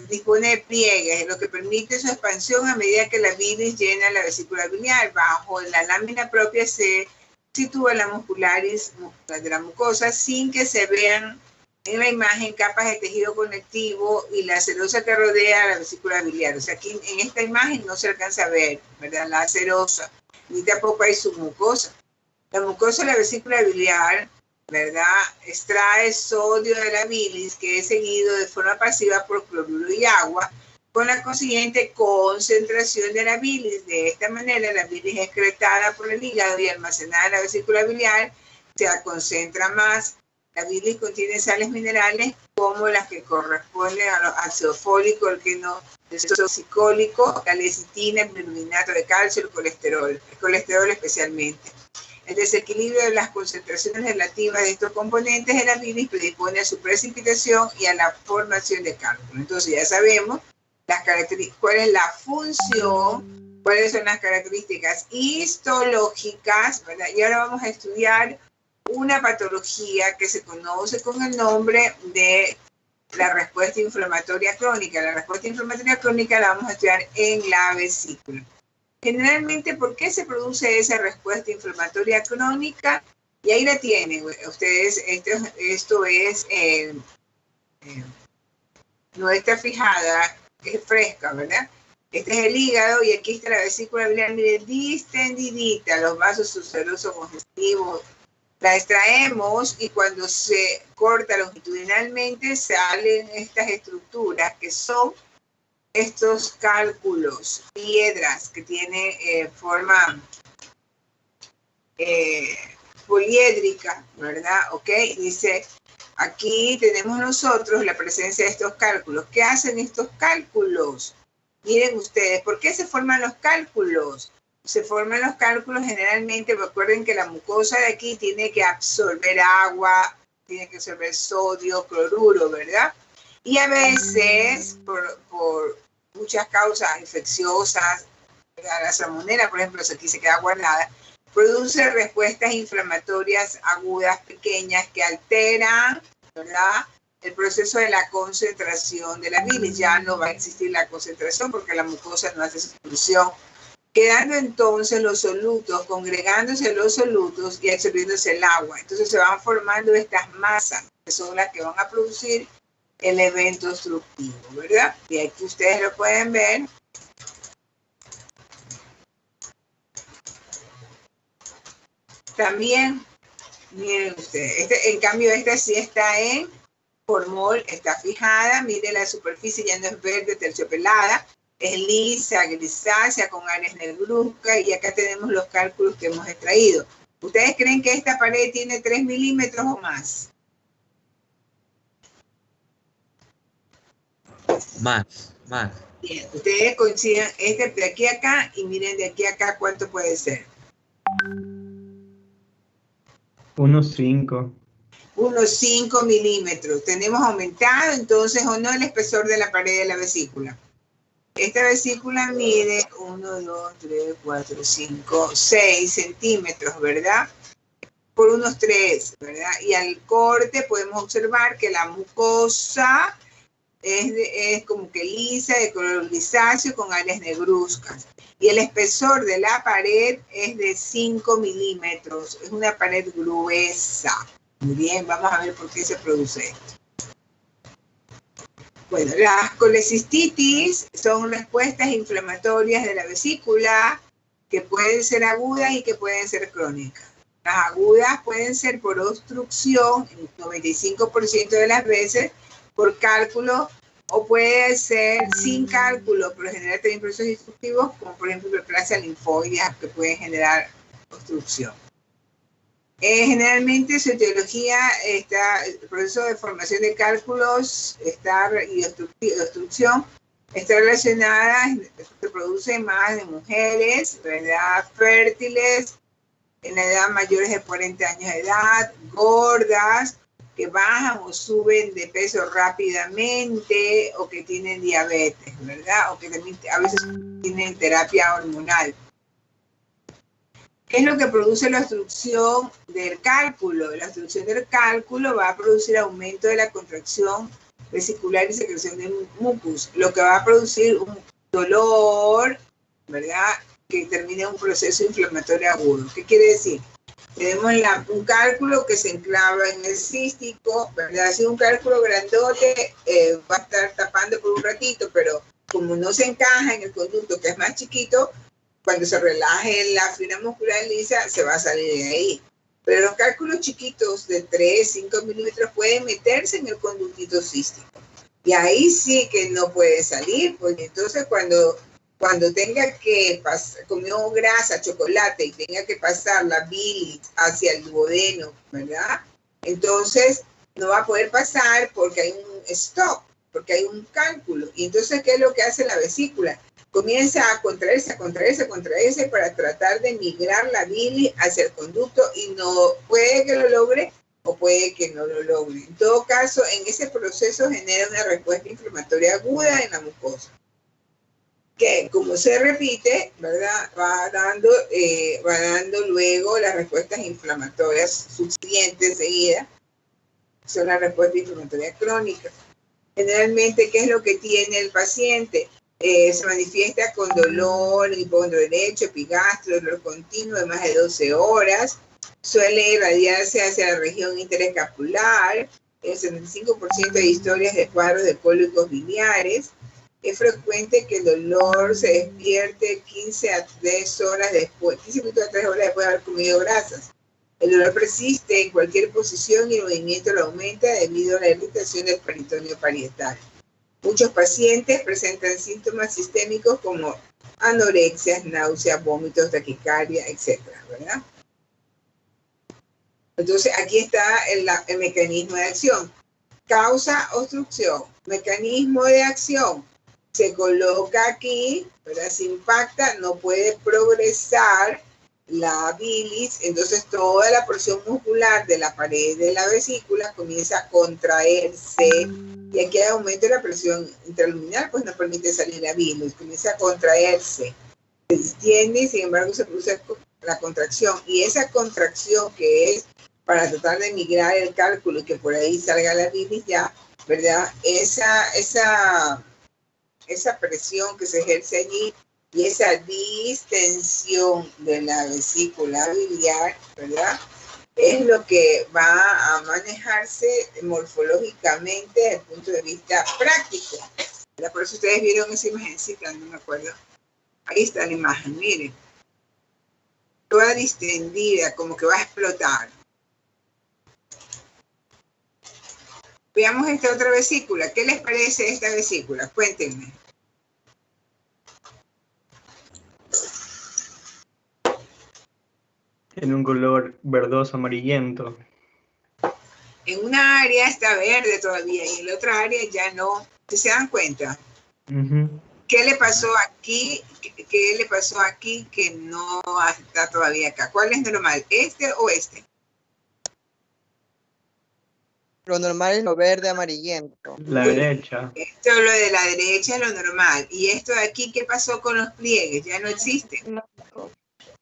dispone de pliegues, lo que permite su expansión a medida que la bilis llena la vesícula biliar. Bajo la lámina propia se sitúa la muscularis de la mucosa sin que se vean en la imagen capas de tejido conectivo y la serosa que rodea la vesícula biliar. O sea, aquí en esta imagen no se alcanza a ver, ¿verdad? La serosa, ni tampoco hay submucosa. La mucosa de la vesícula biliar, ¿verdad? Extrae sodio de la bilis, que es seguido de forma pasiva por cloruro y agua, con la consiguiente concentración de la bilis. De esta manera, la bilis excretada por el hígado y almacenada en la vesícula biliar se concentra más. La bilis contiene sales minerales como las que corresponden a los ácido fólico, el toxicólico, la lecitina, el biluminato de calcio, el colesterol especialmente. El desequilibrio de las concentraciones relativas de estos componentes de la bilis predispone a su precipitación y a la formación de cálculo. Entonces ya sabemos las características, cuál es la función ¿Cuáles son las características histológicas, ¿verdad? Y ahora vamos a estudiar una patología que se conoce con el nombre de la respuesta inflamatoria crónica. La respuesta inflamatoria crónica la vamos a estudiar en la vesícula. Generalmente, ¿por qué se produce esa respuesta inflamatoria crónica? Y ahí la tienen ustedes. Esto es, no está fijada, es fresca, ¿verdad? Este es el hígado y aquí está la vesícula biliar, miren, distendidita, los vasos sucerosos congestivos. La extraemos y cuando se corta longitudinalmente salen estas estructuras que son estos cálculos, piedras que tienen forma poliédrica, ¿verdad? Ok, dice, aquí tenemos nosotros la presencia de estos cálculos. ¿Qué hacen estos cálculos? Miren ustedes, ¿por qué se forman los cálculos? Se forman los cálculos generalmente, recuerden que la mucosa de aquí tiene que absorber agua, tiene que absorber sodio, cloruro, ¿verdad? Y a veces, por muchas causas infecciosas, la salmonela, por ejemplo, aquí se queda guardada, produce respuestas inflamatorias agudas, pequeñas, que alteran, ¿verdad?, el proceso de la concentración de la bilis. Ya no va a existir la concentración porque la mucosa no hace sustitución, quedando entonces los solutos, congregándose los solutos y absorbiéndose el agua. Entonces se van formando estas masas, que son las que van a producir el evento obstructivo, ¿verdad? Y aquí ustedes lo pueden ver. También, miren ustedes, en cambio esta sí está en formol, está fijada, miren la superficie ya no es verde terciopelada, es lisa, grisácea, con áreas negruzcas, y acá tenemos los cálculos que hemos extraído. ¿Ustedes creen que esta pared tiene 3 milímetros o más? Más. Bien, ustedes coinciden de aquí a acá y miren de aquí a acá cuánto puede ser. Unos 5. Unos 5 milímetros. Tenemos aumentado entonces o no el espesor de la pared de la vesícula. Esta vesícula mide 1, 2, 3, 4, 5, 6 centímetros, ¿verdad? Por unos 3, ¿verdad? Y al corte podemos observar que la mucosa es como que lisa, de color grisáceo, con áreas negruzcas. Y el espesor de la pared es de 5 milímetros. Es una pared gruesa. Muy bien, vamos a ver por qué se produce esto. Bueno, las colecistitis son respuestas inflamatorias de la vesícula que pueden ser agudas y que pueden ser crónicas. Las agudas pueden ser por obstrucción, el 95% de las veces, por cálculo, o puede ser sin cálculo, pero generar también procesos destructivos, como por ejemplo hiperplasia linfoidea, que pueden generar obstrucción. Generalmente su etiología está, el proceso de formación de cálculos y obstrucción está relacionada, se produce más de mujeres, ¿verdad?, fértiles, en la edad mayores de 40 años de edad, gordas, que bajan o suben de peso rápidamente, o que tienen diabetes, ¿verdad? O que también a veces tienen terapia hormonal. ¿Qué es lo que produce la obstrucción del cálculo? La obstrucción del cálculo va a producir aumento de la contracción vesicular y secreción de mucus, lo que va a producir un dolor, ¿verdad?, que termina un proceso inflamatorio agudo. ¿Qué quiere decir? Tenemos un cálculo que se enclava en el cístico, ¿verdad? Si un cálculo grandote va a estar tapando por un ratito, pero como no se encaja en el conducto, que es más chiquito, cuando se relaje la fibra muscular lisa, se va a salir de ahí. Pero los cálculos chiquitos de 3, 5 milímetros pueden meterse en el conductito cístico. Y ahí sí que no puede salir, porque entonces cuando tenga que pasar, comió grasa, chocolate, y tenga que pasar la bilis hacia el duodeno, ¿verdad? Entonces no va a poder pasar porque hay un stop, porque hay un cálculo. Y entonces, ¿qué es lo que hace la vesícula? Comienza a contraerse para tratar de migrar la bilis hacia el conducto, y no puede que lo logre o puede que no lo logre. En todo caso, en ese proceso genera una respuesta inflamatoria aguda en la mucosa. que como se repite, ¿verdad? Va dando luego las respuestas inflamatorias subsiguientes seguidas, son las respuestas inflamatorias crónicas. Generalmente, ¿qué es lo que tiene el paciente? Se manifiesta con dolor en el hipocondrio derecho, epigastro, dolor continuo de más de 12 horas, suele irradiarse hacia la región interescapular, el 75% de historias de cuadros de cólicos biliares. Es frecuente que el dolor se despierte 15 a 3 horas después, 15 minutos a 3 horas después de haber comido grasas. El dolor persiste en cualquier posición y el movimiento lo aumenta debido a la irritación del peritoneo parietal. Muchos pacientes presentan síntomas sistémicos como anorexias, náuseas, vómitos, taquicardia, etcétera, ¿verdad? Entonces, aquí está el mecanismo de acción. Causa obstrucción, mecanismo de acción. Se coloca aquí, ¿verdad? Se impacta, no puede progresar la bilis, entonces toda la porción muscular de la pared de la vesícula comienza a contraerse y aquí hay aumento de la presión intraluminal, pues no permite salir la bilis, comienza a contraerse, se distiende y sin embargo se produce la contracción, y esa contracción que es para tratar de migrar el cálculo y que por ahí salga la bilis ya, ¿verdad? Esa presión que se ejerce allí y esa distensión de la vesícula biliar, ¿verdad? Es lo que va a manejarse morfológicamente desde el punto de vista práctico, ¿verdad? Por eso ustedes vieron esa imagencita, no me acuerdo. Ahí está la imagen, miren. Toda distendida, como que va a explotar. Veamos esta otra vesícula. ¿Qué les parece esta vesícula? Cuéntenme. En un color verdoso amarillento. En una área está verde todavía y en la otra área ya no. ¿Se dan cuenta? ¿Qué le pasó aquí? ¿Qué le pasó aquí que no está todavía acá? ¿Cuál es normal? ¿Este o este? Lo normal es lo verde amarillento. La derecha. Esto, lo de la derecha es lo normal. ¿Y esto de aquí qué pasó con los pliegues? Ya no existen.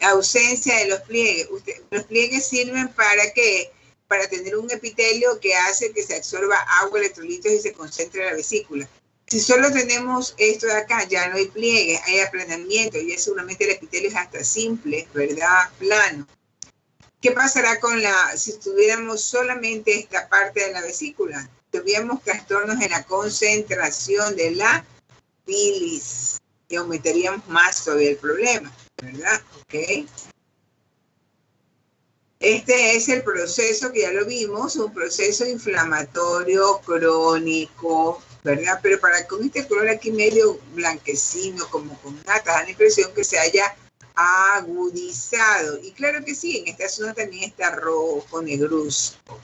Ausencia de los pliegues. Los pliegues sirven para ¿qué? Para tener un epitelio que hace que se absorba agua, electrolitos y se concentre en la vesícula. Si solo tenemos esto de acá, ya no hay pliegues, hay aplanamiento, y seguramente el epitelio es hasta simple, ¿verdad? Plano. ¿Qué pasará si tuviéramos solamente esta parte de la vesícula? Tuviéramos trastornos en la concentración de la bilis y aumentaríamos más todavía el problema, ¿verdad? ¿Ok? Este es el proceso que ya lo vimos, un proceso inflamatorio crónico, ¿verdad? Pero con este color aquí medio blanquecino, como con nata, da la impresión que se haya agudizado. Y claro que sí, en esta zona también está rojo, negruzco.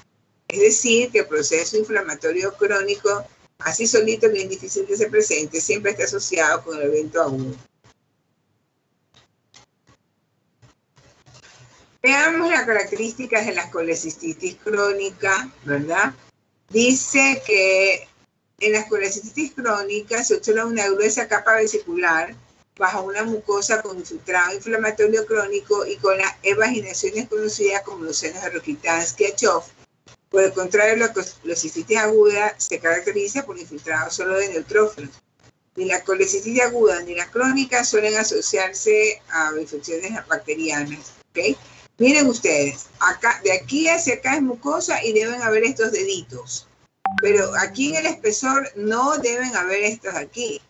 Es decir, que el proceso inflamatorio crónico, así solito, bien difícil que se presente, siempre está asociado con el evento agudo. Veamos las características de la colecistitis crónica, ¿verdad? Dice que en la colecistitis crónica se observa una gruesa capa vesicular bajo una mucosa con infiltrado inflamatorio crónico y con las evaginaciones conocidas como los senos de Rokitansky-Achov. Por el contrario, la colecistitis aguda se caracteriza por infiltrado solo de neutrófilos. Ni la colecistitis aguda ni la crónica suelen asociarse a infecciones bacterianas, ¿ok? Miren ustedes, acá, de aquí hacia acá es mucosa y deben haber estos deditos. Pero aquí en el espesor no deben haber estos aquí.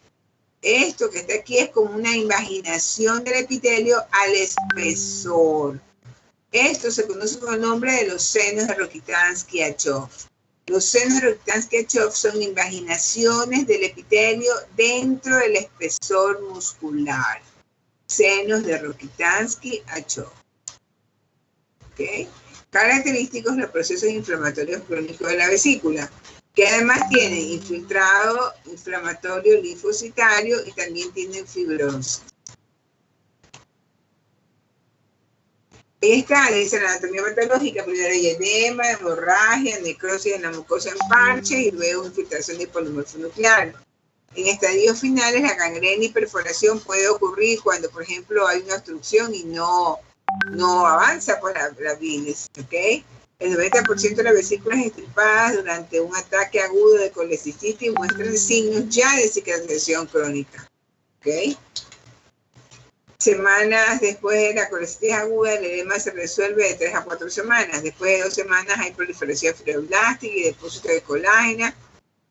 Esto que está aquí es como una invaginación del epitelio al espesor. Esto se conoce con el nombre de los senos de Rokitansky-Achov. Los senos de Rokitansky-Achov son invaginaciones del epitelio dentro del espesor muscular. Senos de Rokitansky-Achov. ¿Okay? Característicos de los procesos inflamatorios crónicos de la vesícula, que además tienen infiltrado inflamatorio linfocitario y también tienen fibrosis. Esta dice la anatomía patológica: primero hay edema, hemorragia, necrosis en la mucosa en parche y luego infiltración de polimorfo nuclear. En estadios finales, la gangrena y perforación puede ocurrir cuando, por ejemplo, hay una obstrucción y no avanza por la bilis, ¿ok? El 90% de las vesículas estripadas durante un ataque agudo de colecistitis muestran signos ya de cicatrización crónica, ¿ok? Semanas después de la colecitis aguda, el edema se resuelve de 3 a 4 semanas. Después de 2 semanas hay proliferación fibroblástica y depósito de colágena,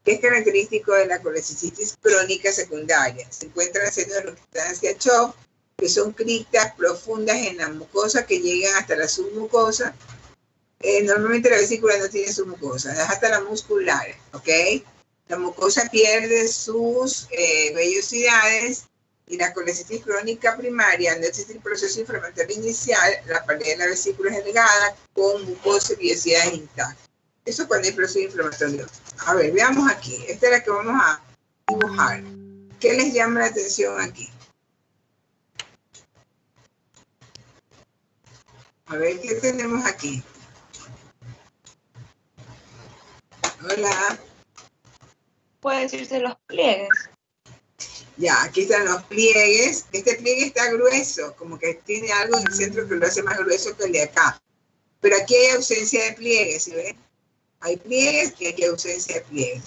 que es característico de la colecitis crónica secundaria. Se encuentran seno de reactancia CHO, que son criptas profundas en la mucosa que llegan hasta la submucosa. Normalmente la vesícula no tiene submucosa, es hasta la muscular, ¿ok? La mucosa pierde sus vellosidades y la colecitis crónica primaria, no existe el proceso inflamatorio inicial, la pared de la vesícula es delgada con mucosa y vellosidades intactas. Eso cuando hay proceso inflamatorio. A ver, veamos aquí. Esta es la que vamos a dibujar. ¿Qué les llama la atención aquí? A ver, ¿qué tenemos aquí? Hola. Puede decirse los pliegues. Ya, aquí están los pliegues. Este pliegue está grueso, como que tiene algo en el centro que lo hace más grueso que el de acá. Pero aquí hay ausencia de pliegues, ¿sí ven? Hay pliegues y aquí hay ausencia de pliegues.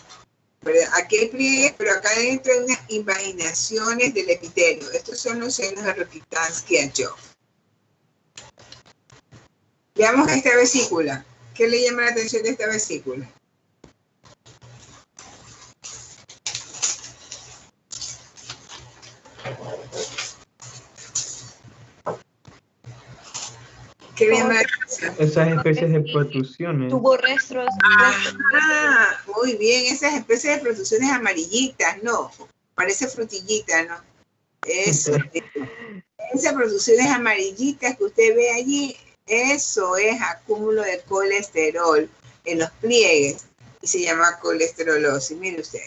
Pero aquí hay pliegues, pero acá adentro hay unas invaginaciones del epitelio. Estos son los senos de Rokitansky-Achov. Veamos esta vesícula. ¿Qué le llama la atención de esta vesícula? ¿Qué le llama la atención? Esas especies de protrusiones. Tuvo restos. Ah, muy bien, esas especies de protrusiones amarillitas, no, parece frutillita, ¿no? Eso, esas protrusiones amarillitas que usted ve allí, eso es acúmulo de colesterol en los pliegues y se llama colesterolosis. Mire usted,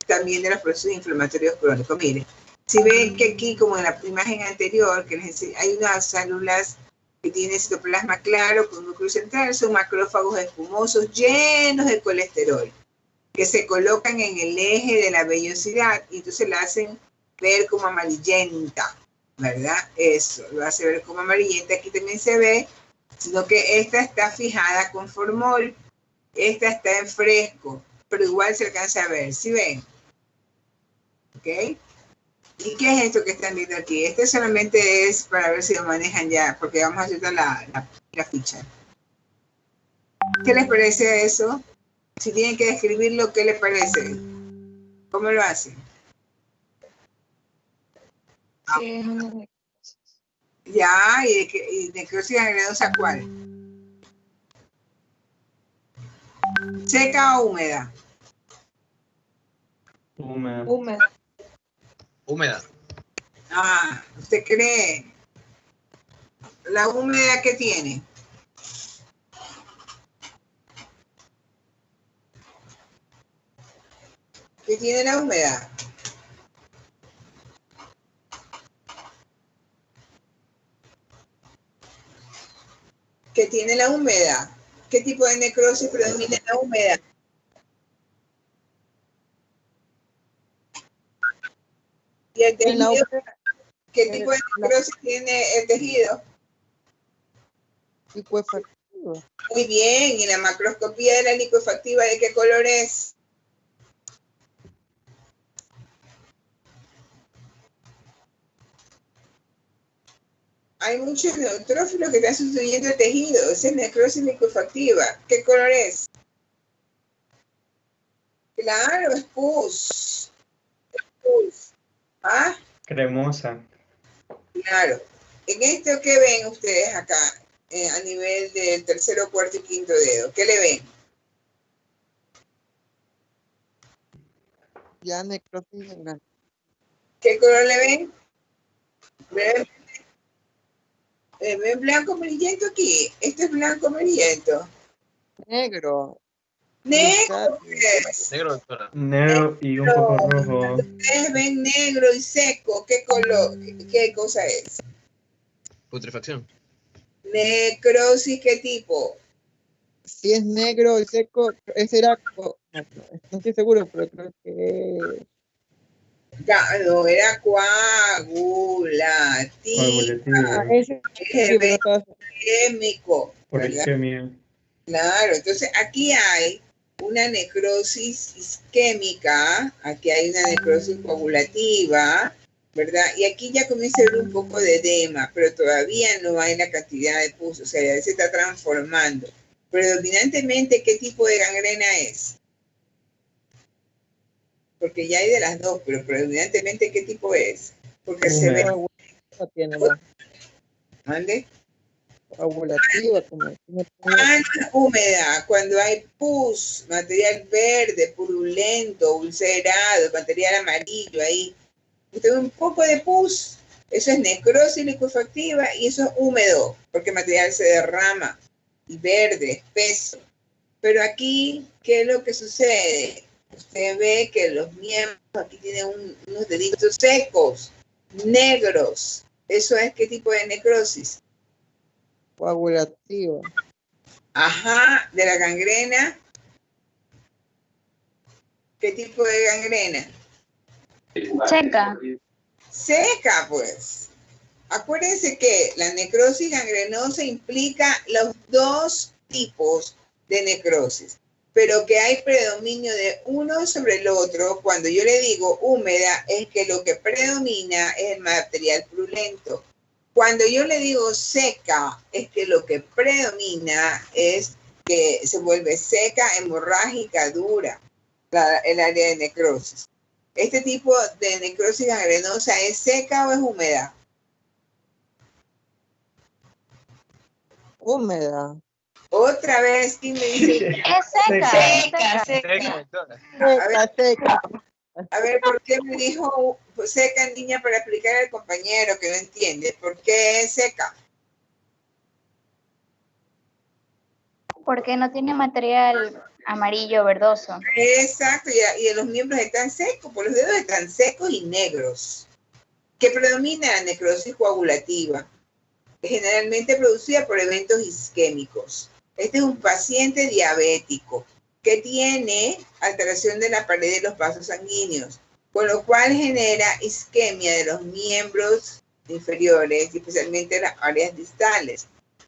también de los procesos inflamatorios crónicos. Mire, si ven que aquí, como en la imagen anterior, que les enseñé, hay unas células que tienen citoplasma claro con núcleo central, son macrófagos espumosos llenos de colesterol, que se colocan en el eje de la vellosidad y entonces la hacen ver como amarillenta, ¿verdad? Eso, lo hace ver como amarillenta. Aquí también se ve, sino que esta está fijada con formol, esta está en fresco, pero igual se alcanza a ver, ¿sí ven? ¿Ok? ¿Y qué es esto que están viendo aquí? Este solamente es para ver si lo manejan ya, porque vamos a hacer la ficha. ¿Qué les parece eso? Si tienen que describirlo, ¿qué les parece? ¿Cómo lo hacen? Sí, es una necrosis. Ya, ¿y necrosis gangrenosa cuál? ¿Seca o húmeda? Húmeda. Húmeda. Húmeda. Ah, ¿usted cree? ¿La húmeda qué tiene? ¿Qué tiene la humedad? ¿Qué tiene la humedad? ¿Qué tipo de necrosis predomina en la humedad? ¿Y el tejido? ¿Qué tipo de necrosis tiene el tejido? Licuefactivo. Muy bien, ¿y la macroscopía de la licuefactiva de qué color es? Hay muchos neutrófilos que están sustituyendo el tejido. Esa es necrosis licuefactiva. ¿Qué color es? Claro, es pus. Es pus. ¿Ah? Cremosa. Claro. En esto, ¿qué ven ustedes acá a nivel del tercero, cuarto y quinto dedo? ¿Qué le ven? Ya necrosis en la... ¿Qué color le ven? ¿Ven blanco amarillento aquí? Este es blanco amarillento. Negro. Negro, pues. Negro, doctora. Negro y un poco rojo. Ustedes ven negro y seco. ¿Qué color? ¿Qué cosa es? Putrefacción. Necrosis, ¿qué tipo? Si es negro y seco, ese era... No estoy seguro, pero creo que... No, era coagulativa. Coagulativa, Ese Es sí, pero evento isquémico, por ¿verdad? isquemia. Claro, entonces aquí hay una necrosis isquémica, aquí hay una necrosis coagulativa, ¿verdad? Y aquí ya comienza a haber un poco de edema, pero todavía no hay la cantidad de pus, o sea, ya se está transformando. Predominantemente, ¿qué tipo de gangrena es? Porque ya hay de las dos, pero predominantemente, ¿qué tipo es? Porque se ve... coagulativa tiene más. ¿Mande? Coagulativa, como Húmeda, cuando hay pus, material verde, purulento, ulcerado, material amarillo ahí. Usted ve un poco de pus, eso es necrosis liquefactiva y eso es húmedo, porque el material se derrama y verde, espeso. Pero aquí, ¿qué es lo que sucede? Usted ve que los miembros aquí tienen unos deditos secos, negros. ¿Eso es qué tipo de necrosis? coagulativa. Ajá, de la gangrena. ¿Qué tipo de gangrena? Seca. Seca, pues. Acuérdense que la necrosis gangrenosa implica los dos tipos de necrosis, pero que hay predominio de uno sobre el otro. Cuando yo le digo húmeda, es que lo que predomina es el material purulento. Cuando yo le digo seca, es que lo que predomina es que se vuelve seca, hemorrágica, dura, el área de necrosis. ¿Este tipo de necrosis gangrenosa es seca o es húmeda? Húmeda. Otra vez, ¿quién me dice? Es seca. Seca, Seca, seca. doctora. Seca. A ver, ¿por qué me dijo seca, niña, para explicar al compañero que no entiende? ¿Por qué es seca? Porque no tiene material amarillo verdoso. Exacto, y los miembros están secos, pues los dedos están secos y negros. ¿Qué predomina? La necrosis coagulativa, generalmente producida por eventos isquémicos. Este es un paciente diabético que tiene alteración de la pared de los vasos sanguíneos, con lo cual genera isquemia de los miembros inferiores, especialmente las áreas distales.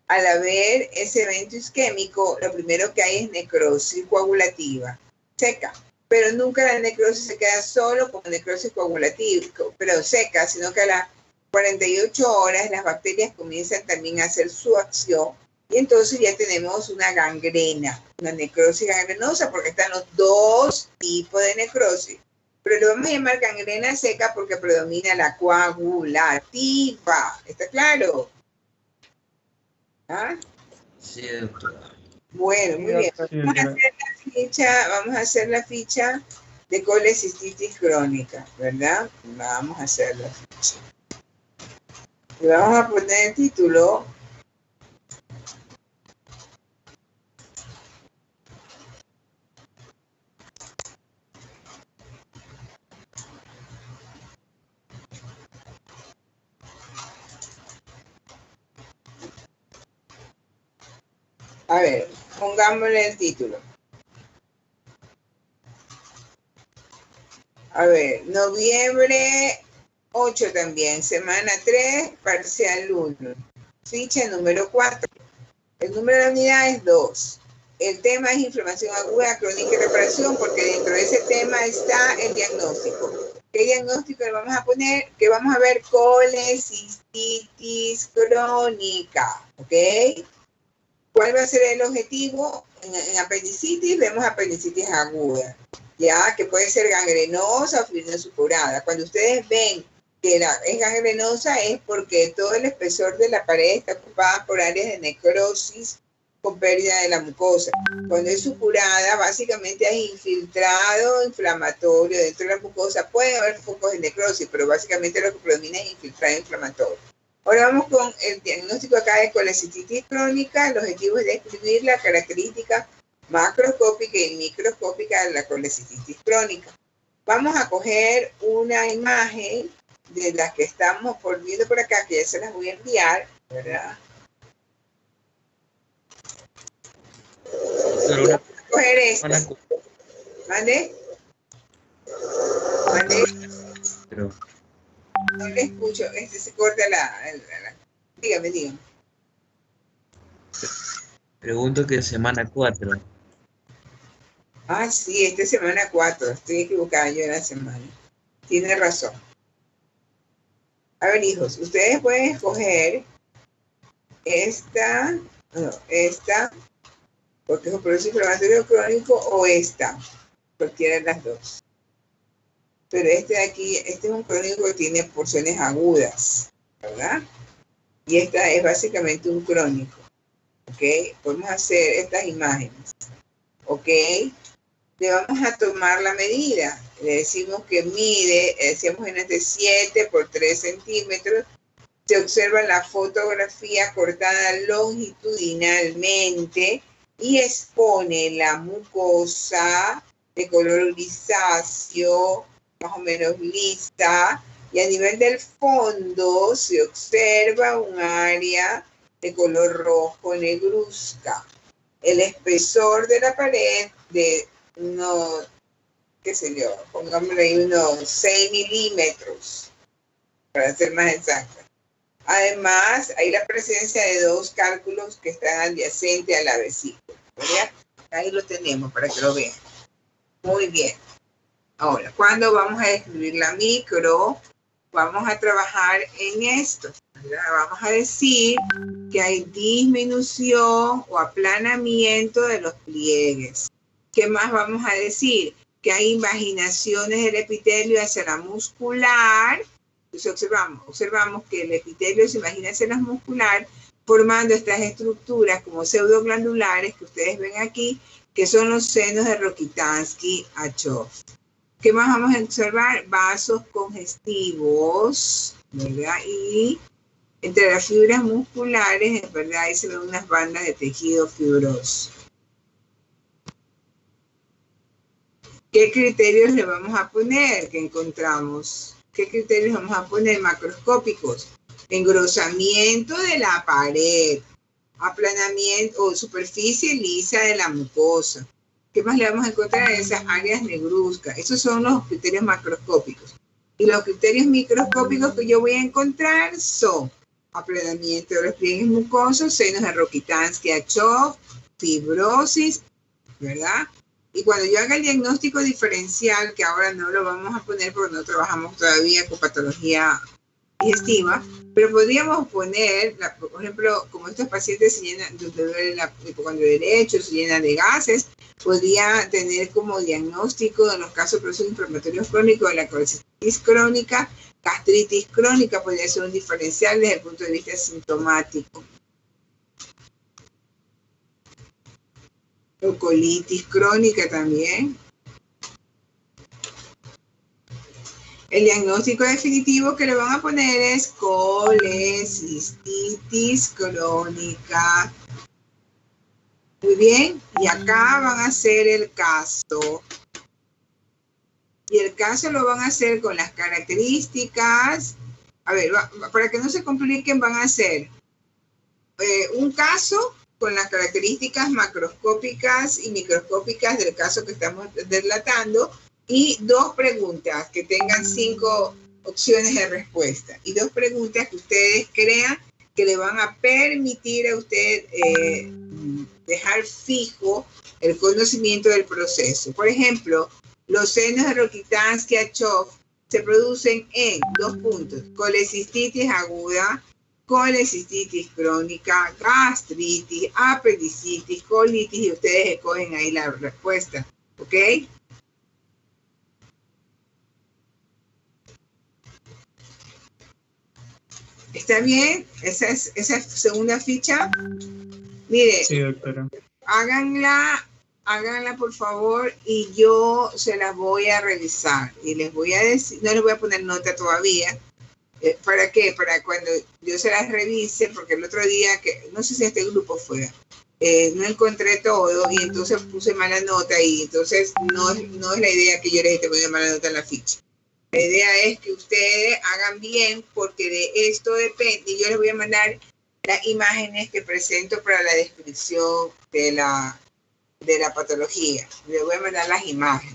Al haber ese evento isquémico, lo primero que hay es necrosis coagulativa, seca. Pero nunca la necrosis se queda solo como necrosis coagulativa, pero seca, sino que a las 48 horas las bacterias comienzan también a hacer su acción y entonces ya tenemos una gangrena, una necrosis gangrenosa, porque están los dos tipos de necrosis. Pero lo vamos a llamar gangrena seca porque predomina la coagulativa. ¿Está claro? ¿Ah? Sí, doctora. Bueno, muy bien. Vamos a hacer la ficha de colecistitis crónica, ¿verdad? Vamos a hacer la ficha. Le vamos a poner el título. A ver, pongámosle el título. A ver, noviembre 8 también, semana 3, parcial 1. Ficha número 4. El número de la unidad es 2. El tema es inflamación aguda, crónica y reparación, porque dentro de ese tema está el diagnóstico. ¿Qué diagnóstico le vamos a poner? Que vamos a ver colecistitis crónica, ¿ok? ¿Cuál va a ser el objetivo? En apendicitis vemos apendicitis aguda, ya que puede ser gangrenosa o fibrinosupurada. Cuando ustedes ven que es gangrenosa es porque todo el espesor de la pared está ocupada por áreas de necrosis con pérdida de la mucosa. Cuando es supurada, básicamente hay infiltrado inflamatorio dentro de la mucosa. Puede haber focos de necrosis, pero básicamente lo que predomina es infiltrado inflamatorio. Ahora vamos con el diagnóstico acá de colecistitis crónica. El objetivo es describir la característica macroscópica y microscópica de la colecistitis crónica. Vamos a coger una imagen de las que estamos viendo por acá, que ya se las voy a enviar, ¿verdad? Voy a coger esta. ¿Mande? ¿Mande? creo. No le escucho, se corta dígame. Pregunto que semana 4. Ah, sí, esta es semana 4, estoy equivocada yo en la semana. Tiene razón. A ver, hijos, ustedes pueden escoger esta, porque es un proceso inflamatorio crónico, o esta, cualquiera de las dos. Pero este de aquí, este es un crónico que tiene porciones agudas, ¿verdad? Y esta es básicamente un crónico, ¿ok? Podemos hacer estas imágenes, ¿ok? Le vamos a tomar la medida. Le decimos que mide, decíamos en este 7 por 3 centímetros. Se observa la fotografía cortada longitudinalmente y expone la mucosa de color grisáceo, más o menos lisa, y a nivel del fondo se observa un área de color rojo negruzca. El espesor de la pared de qué sé yo, pongámosle ahí unos 6 milímetros, para ser más exacta. Además, hay la presencia de 2 cálculos que están adyacentes a la vesícula, ¿verdad? Ahí lo tenemos para que lo vean. Muy bien. Ahora, cuando vamos a describir la micro, vamos a trabajar en esto, ¿verdad? Vamos a decir que hay disminución o aplanamiento de los pliegues. ¿Qué más vamos a decir? Que hay invaginaciones del epitelio hacia la muscular. Entonces observamos que el epitelio se imagina hacia la muscular, formando estas estructuras como pseudoglandulares que ustedes ven aquí, que son los senos de Rokitansky-Achov. ¿Qué más vamos a observar? Vasos congestivos, ¿verdad? Y entre las fibras musculares, ¿verdad? Ahí se ven unas bandas de tejido fibroso. ¿Qué criterios le vamos a poner que encontramos? ¿Qué criterios vamos a poner macroscópicos? Engrosamiento de la pared, aplanamiento o superficie lisa de la mucosa. ¿Qué más le vamos a encontrar en esas áreas negruzcas? Esos son los criterios macroscópicos. Y los criterios microscópicos que yo voy a encontrar son aplanamiento de los pliegues mucosos, senos de Rokitansky-Achov, fibrosis, ¿verdad? Y cuando yo haga el diagnóstico diferencial, que ahora no lo vamos a poner porque no trabajamos todavía con patología digestiva, pero podríamos poner, por ejemplo, como estos pacientes se llenan, cuando derecho se llenan de gases, podría tener como diagnóstico en los casos de procesos inflamatorios crónicos de la colecitis crónica, gastritis crónica, podría ser un diferencial desde el punto de vista sintomático. O colitis crónica también. El diagnóstico definitivo que le van a poner es colecistitis crónica. Muy bien, y acá van a hacer el caso. Y el caso lo van a hacer con las características. A ver, para que no se compliquen, van a hacer un caso con las características macroscópicas y microscópicas del caso que estamos relatando, y 2 preguntas que tengan 5 opciones de respuesta, y 2 preguntas que ustedes crean que le van a permitir a usted dejar fijo el conocimiento del proceso. Por ejemplo, los senos de Rokitansky-Achov se producen en 2 puntos: colecistitis aguda, colecistitis crónica, gastritis, apendicitis, colitis, y ustedes escogen ahí la respuesta, ¿ok? ¿Está bien? Esa segunda ficha. Mire, Sí, doctora. háganla por favor, y yo se las voy a revisar y les voy a decir, no les voy a poner nota todavía. ¿Para qué? Para cuando yo se las revise, porque el otro día, que no sé si este grupo fue, no encontré todo y entonces puse mala nota, y entonces no es la idea que yo les esté poniendo mala nota en la ficha. La idea es que ustedes hagan bien, porque de esto depende, y yo les voy a mandar las imágenes que presento para la descripción de la patología. Les voy a mandar las imágenes.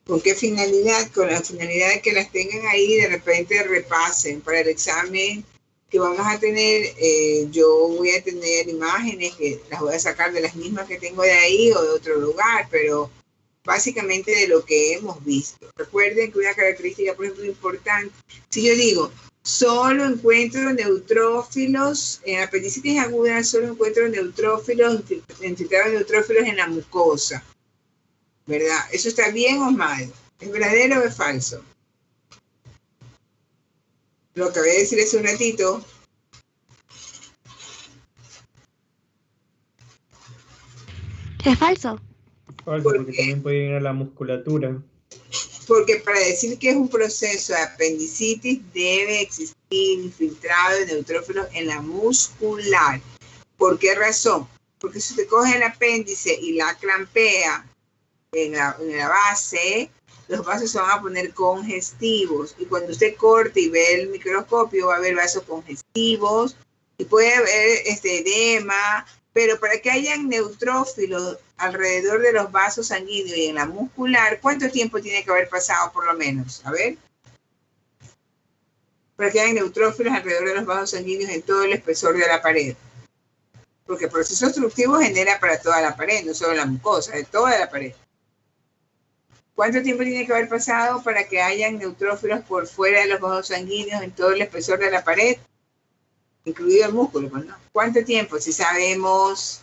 ¿Con qué finalidad? Con la finalidad de que las tengan ahí y de repente repasen para el examen que vamos a tener. Yo voy a tener imágenes que las voy a sacar de las mismas que tengo de ahí o de otro lugar, pero básicamente de lo que hemos visto. Recuerden que una característica, por ejemplo, importante, si yo digo, solo encuentro neutrófilos, en apendicitis aguda, solo encuentro neutrófilos, infiltrados neutrófilos en la mucosa, ¿verdad? ¿Eso está bien o mal? ¿Es verdadero o es falso? Lo acabé de decir hace un ratito. Es falso. Falso, ¿Por porque qué? también puede ir a la musculatura. Porque para decir que es un proceso de apendicitis debe existir infiltrado de neutrófilos en la muscular. ¿Por qué razón? Porque si usted coge el apéndice y la clampea en la base, los vasos se van a poner congestivos. Y cuando usted corte y ve el microscopio, va a haber vasos congestivos y puede haber edema. Pero para que hayan neutrófilos alrededor de los vasos sanguíneos y en la muscular, ¿cuánto tiempo tiene que haber pasado por lo menos? A ver. Para que hayan neutrófilos alrededor de los vasos sanguíneos en todo el espesor de la pared. Porque el proceso obstructivo genera para toda la pared, no solo la mucosa, de toda la pared. ¿Cuánto tiempo tiene que haber pasado para que hayan neutrófilos por fuera de los vasos sanguíneos en todo el espesor de la pared? Incluido el músculo, pues, ¿no? ¿Cuánto tiempo? Si sabemos...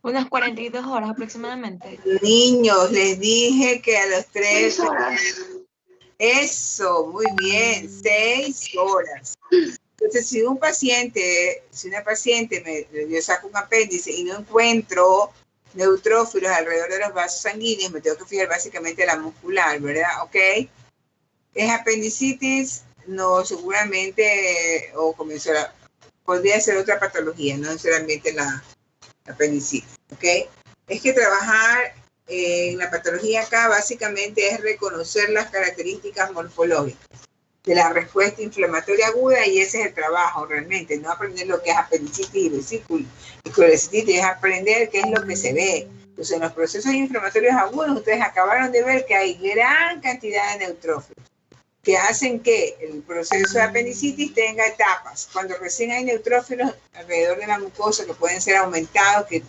Unas 42 horas aproximadamente. Niños, les dije que a los 3 6 horas. Eso, muy bien, 6 horas. Entonces, si una paciente, yo saco un apéndice y no encuentro neutrófilos alrededor de los vasos sanguíneos, me tengo que fijar básicamente en la muscular, ¿verdad? ¿Ok? ¿Es apendicitis? No, seguramente, o podría ser otra patología, no necesariamente la apendicitis, ¿ok? Es que trabajar en la patología acá básicamente es reconocer las características morfológicas de la respuesta inflamatoria aguda, y ese es el trabajo realmente, no aprender lo que es apendicitis y vesícula. Y colecitis es aprender qué es lo que se ve. Entonces, en los procesos inflamatorios agudos, ustedes acabaron de ver que hay gran cantidad de neutrófilos que hacen que el proceso de apendicitis tenga etapas. Cuando recién hay neutrófilos alrededor de la mucosa que pueden ser aumentados, que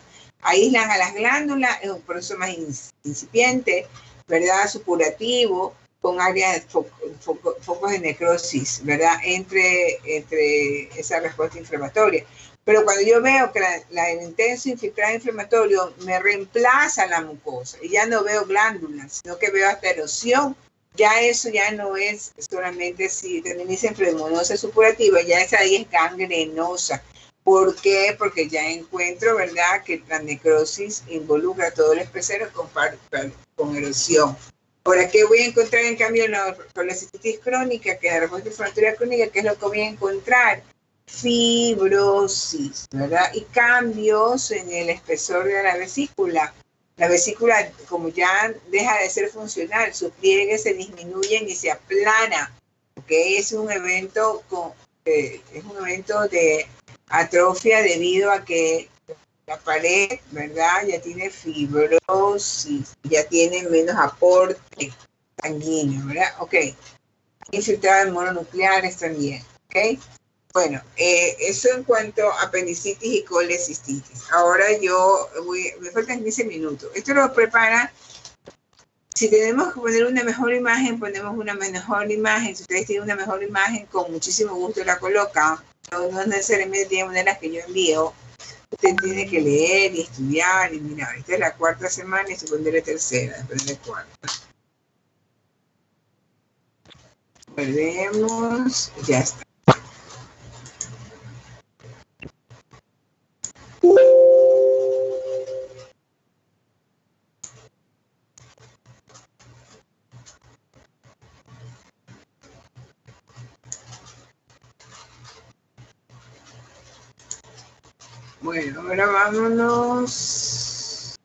aíslan a las glándulas, es un proceso más incipiente, ¿verdad? Supurativo, con áreas, focos de necrosis, ¿verdad? Entre esa respuesta inflamatoria. Pero cuando yo veo que el intenso infiltrado inflamatorio me reemplaza la mucosa y ya no veo glándulas, sino que veo hasta erosión, ya eso ya no es solamente si terminiza en pneumonitis supurativa, ya esa ahí es gangrenosa. ¿Por qué? Porque ya encuentro, ¿verdad?, que la necrosis involucra todo el espesero con erosión. Ahora, ¿qué voy a encontrar en cambio con la cistitis crónica, que es la respuesta inflamatoria crónica? ¿Qué es lo que voy a encontrar? Fibrosis, ¿verdad? Y cambios en el espesor de la vesícula. La vesícula, como ya deja de ser funcional, sus pliegues se disminuyen y se aplana, ¿ok? Es un evento de atrofia debido a que la pared, ¿verdad?, ya tiene fibrosis, ya tiene menos aporte sanguíneo, ¿verdad? Ok. Infiltrado en mononucleares también, ¿ok? Bueno, eso en cuanto a apendicitis y colecistitis. Ahora me faltan 15 minutos. Esto lo prepara, si tenemos que poner una mejor imagen, ponemos una mejor imagen. Si ustedes tienen una mejor imagen, con muchísimo gusto la colocan. No necesariamente tienen que poner las que yo envío. Usted tiene que leer y estudiar. Y mira, esta es la 4ª semana y supondré la 3ª, después de la 4ª. Volvemos, ya está. Bueno, ahora vámonos.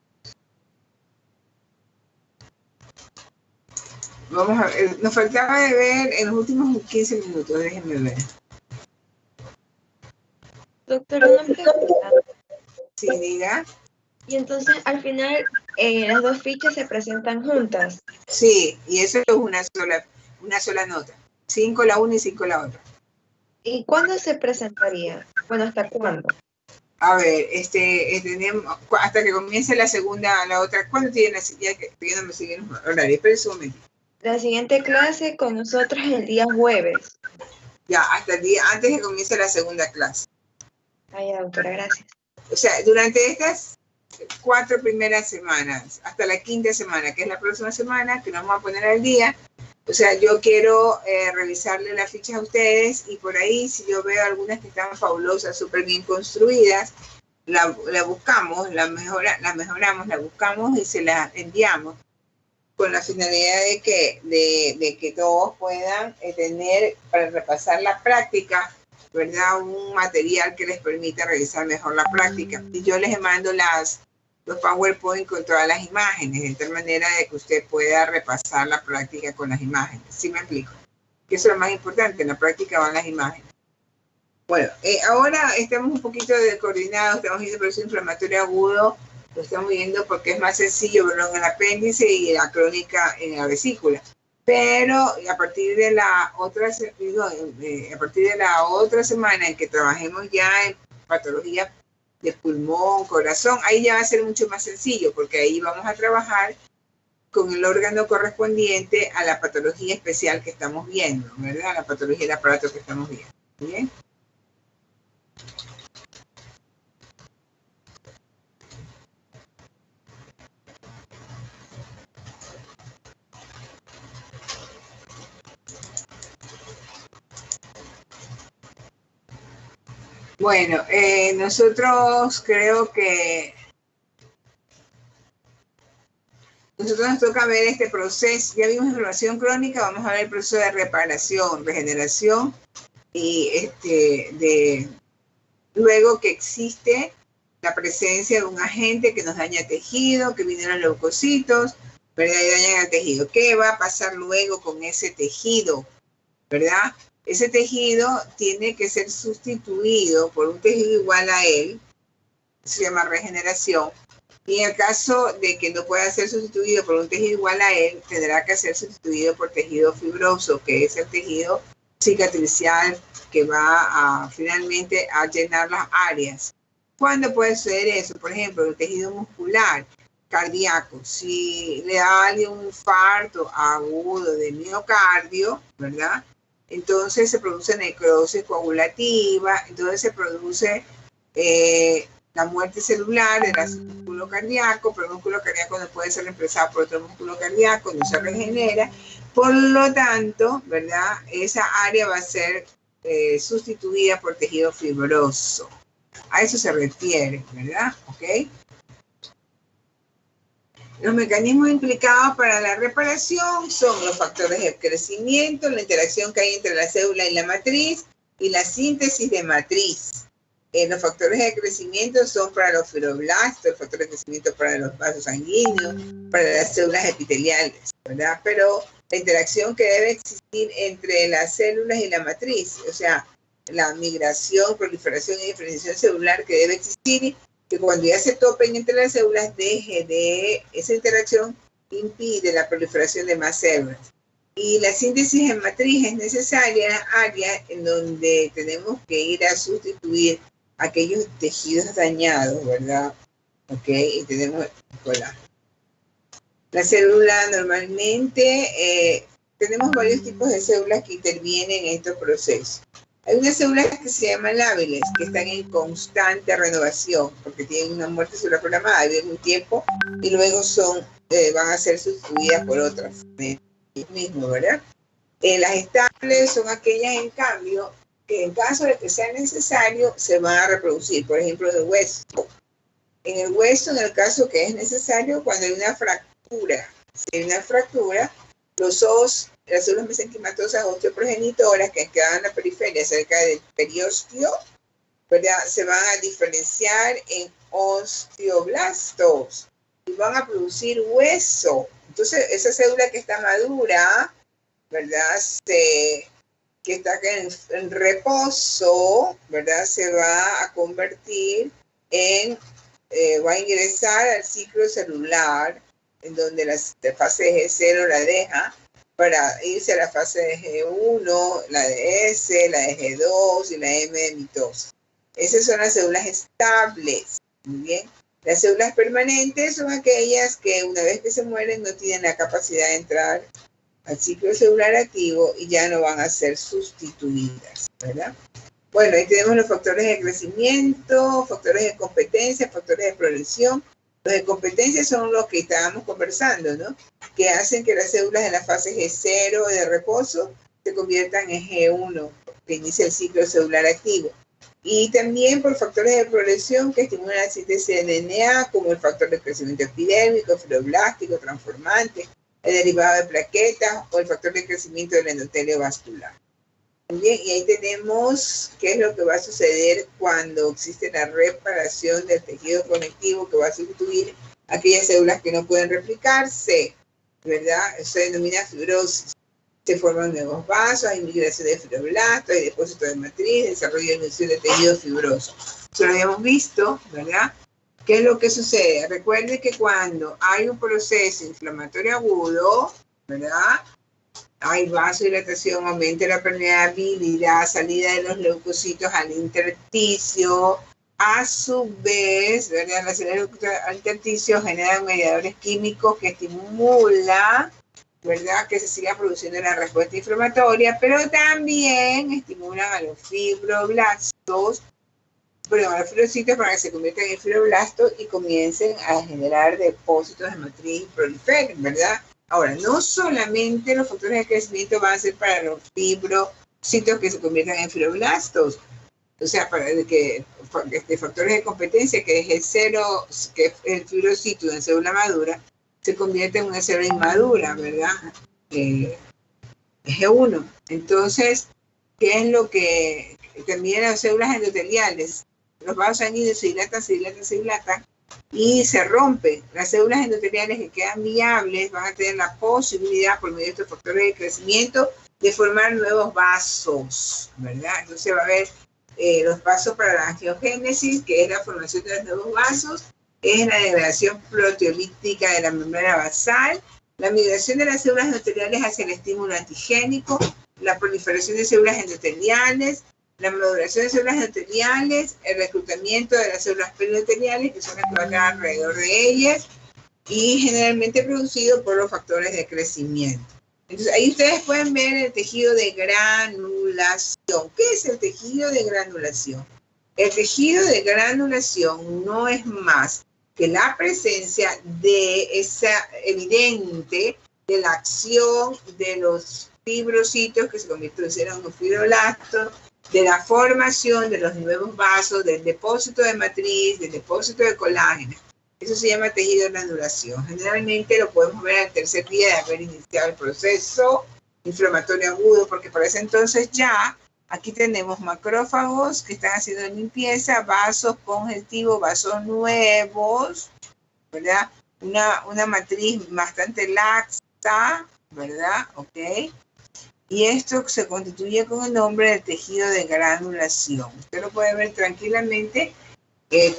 Vamos a ver, nos faltaba de ver en los últimos 15 minutos, déjenme ver. Doctor, una pregunta. Sí, diga. Y entonces, al final, las dos fichas se presentan juntas. Sí, y eso es una sola nota. 5 la una y 5 la otra. ¿Y cuándo se presentaría? Bueno, ¿hasta cuándo? A ver, tenemos hasta que comience la segunda, la otra. ¿Cuándo tienen ya que no me siguen los horarios? Espera un momento. La siguiente clase con nosotros el día jueves. Ya, hasta el día antes de que comience la segunda clase. Ay, doctora, gracias. O sea, durante estas 4 primeras semanas, hasta la 5ª semana, que es la próxima semana, que nos vamos a poner al día. O sea, yo quiero revisarle las fichas a ustedes y por ahí, si yo veo algunas que están fabulosas, súper bien construidas, la buscamos, la mejoramos, la buscamos y se la enviamos con la finalidad de que todos puedan tener, para repasar la práctica, ¿verdad? Un material que les permita realizar mejor la práctica. Y yo les mando los PowerPoint con todas las imágenes, de tal manera de que usted pueda repasar la práctica con las imágenes. ¿Sí me explico? Que eso es lo más importante, en la práctica van las imágenes. Bueno, ahora estamos un poquito descoordinados, estamos viendo proceso inflamatorio agudo, lo estamos viendo porque es más sencillo verlo en el apéndice y la crónica en la vesícula. Pero a partir de la otra semana en que trabajemos ya en patologías de pulmón, corazón, ahí ya va a ser mucho más sencillo, porque ahí vamos a trabajar con el órgano correspondiente a la patología especial que estamos viendo, ¿verdad? A la patología del aparato que estamos viendo. ¿Bien? Bueno, nosotros creo que nosotros nos toca ver este proceso. Ya vimos inflamación crónica, vamos a ver el proceso de reparación, regeneración y luego que existe la presencia de un agente que nos daña tejido, que vienen los leucocitos, ¿verdad? Y dañan el tejido. ¿Qué va a pasar luego con ese tejido? ¿Verdad? Ese tejido tiene que ser sustituido por un tejido igual a él, se llama regeneración, y en el caso de que no pueda ser sustituido por un tejido igual a él, tendrá que ser sustituido por tejido fibroso, que es el tejido cicatricial que va finalmente a llenar las áreas. ¿Cuándo puede suceder eso? Por ejemplo, el tejido muscular, cardíaco. Si le da a alguien un infarto agudo de miocardio, ¿verdad? Entonces se produce necrosis coagulativa, entonces se produce la muerte celular del músculo cardíaco, pero el músculo cardíaco no puede ser reemplazado por otro músculo cardíaco, no se regenera. Por lo tanto, ¿verdad? Esa área va a ser sustituida por tejido fibroso. A eso se refiere, ¿verdad? ¿Ok? Los mecanismos implicados para la reparación son los factores de crecimiento, la interacción que hay entre la célula y la matriz y la síntesis de matriz. Los factores de crecimiento son para los fibroblastos, el factor de crecimiento para los vasos sanguíneos, para las células epiteliales, ¿verdad? Pero la interacción que debe existir entre las células y la matriz, o sea, la migración, proliferación y diferenciación celular que debe existir, que cuando ya se topen entre las células, deje de esa interacción, impide la proliferación de más células. Y la síntesis en matriz es necesaria en las áreas en donde tenemos que ir a sustituir aquellos tejidos dañados, ¿verdad? Ok, y tenemos la célula normalmente, tenemos varios tipos de células que intervienen en estos procesos. Hay unas células que se llaman lábiles, que están en constante renovación, porque tienen una muerte celular programada, viven un tiempo y luego van a ser sustituidas por otras mismo, ¿verdad? Las estables son aquellas, en cambio, que en caso de que sea necesario, se van a reproducir. Por ejemplo, en el hueso. En el hueso, en el caso que es necesario, cuando hay una fractura. Si hay una fractura, los os, las células mesenquimatosas osteoprogenitoras que quedan en la periferia cerca del periostio, ¿verdad? Se van a diferenciar en osteoblastos y van a producir hueso. Entonces, esa célula que está madura, ¿verdad? Que está en reposo, ¿verdad? Se va a convertir en va a ingresar al ciclo celular, en donde la fase de G0 la deja, para irse a la fase de G1, la de S, la de G2 y la M de mitosis. Esas son las células estables. Muy bien. Las células permanentes son aquellas que una vez que se mueren no tienen la capacidad de entrar al ciclo celular activo y ya no van a ser sustituidas, ¿verdad? Bueno, ahí tenemos los factores de crecimiento, factores de competencia, factores de progresión. Los de competencia son los que estábamos conversando, ¿no? Que hacen que las células de la fase G0 de reposo se conviertan en G1, que inicia el ciclo celular activo. Y también por factores de progresión que estimulan la síntesis de DNA, como el factor de crecimiento epidérmico, fibroblástico, transformante, el derivado de plaquetas o el factor de crecimiento del endotelio vascular. Bien, y ahí tenemos qué es lo que va a suceder cuando existe la reparación del tejido conectivo que va a sustituir aquellas células que no pueden replicarse, ¿verdad? Eso se denomina fibrosis. Se forman nuevos vasos, hay migración de fibroblastos, hay depósito de matriz, desarrollo y emisión de tejido fibroso. Eso lo habíamos visto, ¿verdad? ¿Qué es lo que sucede? Recuerde que cuando hay un proceso inflamatorio agudo, ¿verdad? Hay vasodilatación, aumenta la permeabilidad, salida de los leucocitos al intersticio. A su vez, ¿verdad? Las células al intersticio generan mediadores químicos que estimulan, ¿verdad? Que se siga produciendo la respuesta inflamatoria, pero también estimulan a los fibroblastos, a los fibrocitos para que se conviertan en fibroblastos y comiencen a generar depósitos de matriz y proliferen, ¿verdad? Ahora, no solamente los factores de crecimiento van a ser para los fibrocitos que se conviertan en fibroblastos, o sea, para que factores de competencia, que es G0, que es el fibrocito de célula madura, se convierte en una célula inmadura, ¿verdad? G1. Entonces, ¿qué es lo que también las células endoteliales? Los vasos sanguíneos se dilatan y se rompen. Las células endoteliales que quedan viables van a tener la posibilidad, por medio de estos factores de crecimiento, de formar nuevos vasos, ¿verdad? Entonces va a haber los vasos para la angiogénesis, que es la formación de los nuevos vasos, es la degradación proteolítica de la membrana basal, la migración de las células endoteliales hacia el estímulo antigénico, la proliferación de células endoteliales, la maduración de células endoteliales, el reclutamiento de las células perioendoteliales, que son las que van a estar alrededor de ellas, y generalmente producido por los factores de crecimiento. Entonces, ahí ustedes pueden ver el tejido de granulación. ¿Qué es el tejido de granulación? El tejido de granulación no es más que la presencia de esa evidente de la acción de los fibrocitos que se convierten en unos fibroblastos, de la formación de los nuevos vasos, del depósito de matriz, del depósito de colágeno. Eso se llama tejido de granulación. Generalmente lo podemos ver al tercer día de haber iniciado el proceso inflamatorio agudo, porque para ese entonces ya aquí tenemos macrófagos que están haciendo limpieza, vasos congestivos, vasos nuevos, ¿verdad? Una matriz bastante laxa, ¿verdad? Ok. Y esto se constituye con el nombre de tejido de granulación. Usted lo puede ver tranquilamente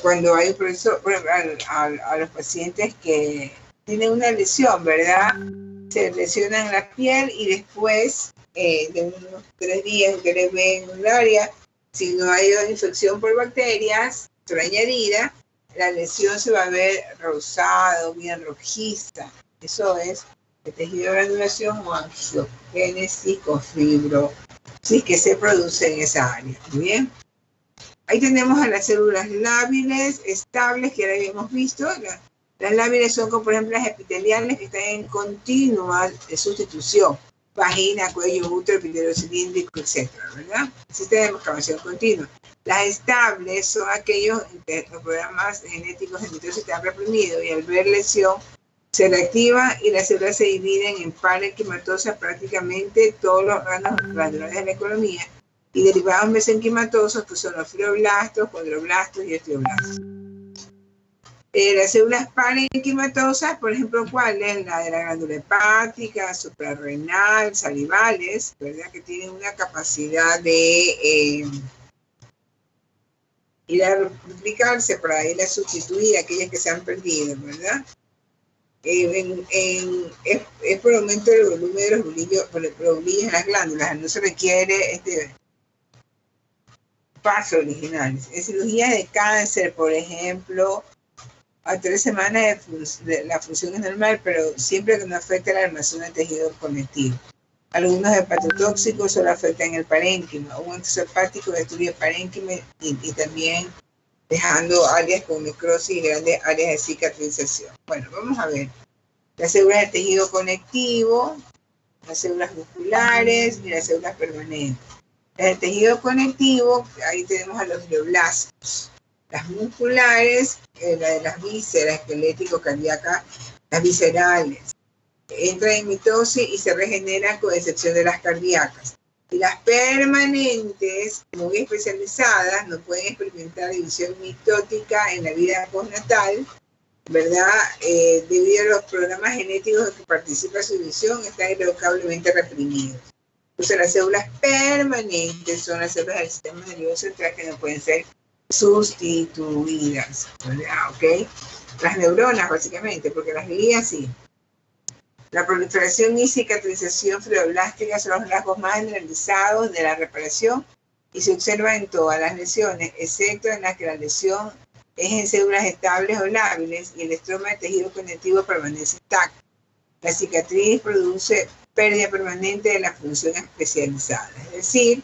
cuando hay un proceso, a los pacientes que tienen una lesión, ¿verdad? Se lesionan la piel y después de unos 3 días que les ven un área, si no hay una infección por bacterias añadida, la lesión se va a ver rosado, bien rojiza. Eso es el tejido de granulación o angiogénesis con fibrosis que se produce en esa área. Muy bien. Ahí tenemos a las células lábiles estables que ahora habíamos visto. Las lábiles son como por ejemplo las epiteliales que están en continua sustitución. Vagina, cuello, útero, epitelio cilíndrico, etc., ¿verdad? Sistema de inflamación continua. Las estables son aquellos que los programas genéticos de mitosis están reprimidos y al ver lesión se reactiva y las células se dividen en parenquimatosas prácticamente todos los órganos glandulares de la economía y derivados mesenquimatosos que son los fibroblastos, condroblastos y osteoblastos. Las células parenquimatosas, por ejemplo, ¿cuál es? La de la glándula hepática, suprarrenal, salivales, ¿verdad? Que tienen una capacidad de ir a duplicarse para ir a sustituir aquellas que se han perdido, ¿verdad? Es por aumento del volumen de los bolillos en las glándulas, no se requiere paso original. En cirugía de cáncer, por ejemplo, a 3 semanas la función es normal, pero siempre que no afecte la armación del tejido conectivo. Algunos hepatotóxicos solo afectan el parénquima. Un exopático destruye el parénquima y también dejando áreas con necrosis y grandes áreas de cicatrización. Bueno, vamos a ver. Las células del tejido conectivo, las células musculares y las células permanentes. Las del tejido conectivo, ahí tenemos a los fibroblastos. Las musculares, la de las vísceras, esquelético-cardíacas, las viscerales. Entran en mitosis y se regeneran con excepción de las cardíacas. Y las permanentes, muy especializadas, no pueden experimentar división mitótica en la vida postnatal, ¿verdad? Debido a los programas genéticos en que participa su división, están irrevocablemente reprimidos. Entonces las células permanentes son las células del sistema nervioso central que no pueden ser sustituidas, ¿verdad? ¿Ok? Las neuronas, básicamente, porque las glías sí. La proliferación y cicatrización fibroblástica son los rasgos más generalizados de la reparación y se observa en todas las lesiones, excepto en las que la lesión es en células estables o lábiles y el estroma de tejido conectivo permanece intacto. La cicatriz produce pérdida permanente de la función especializada. Es decir,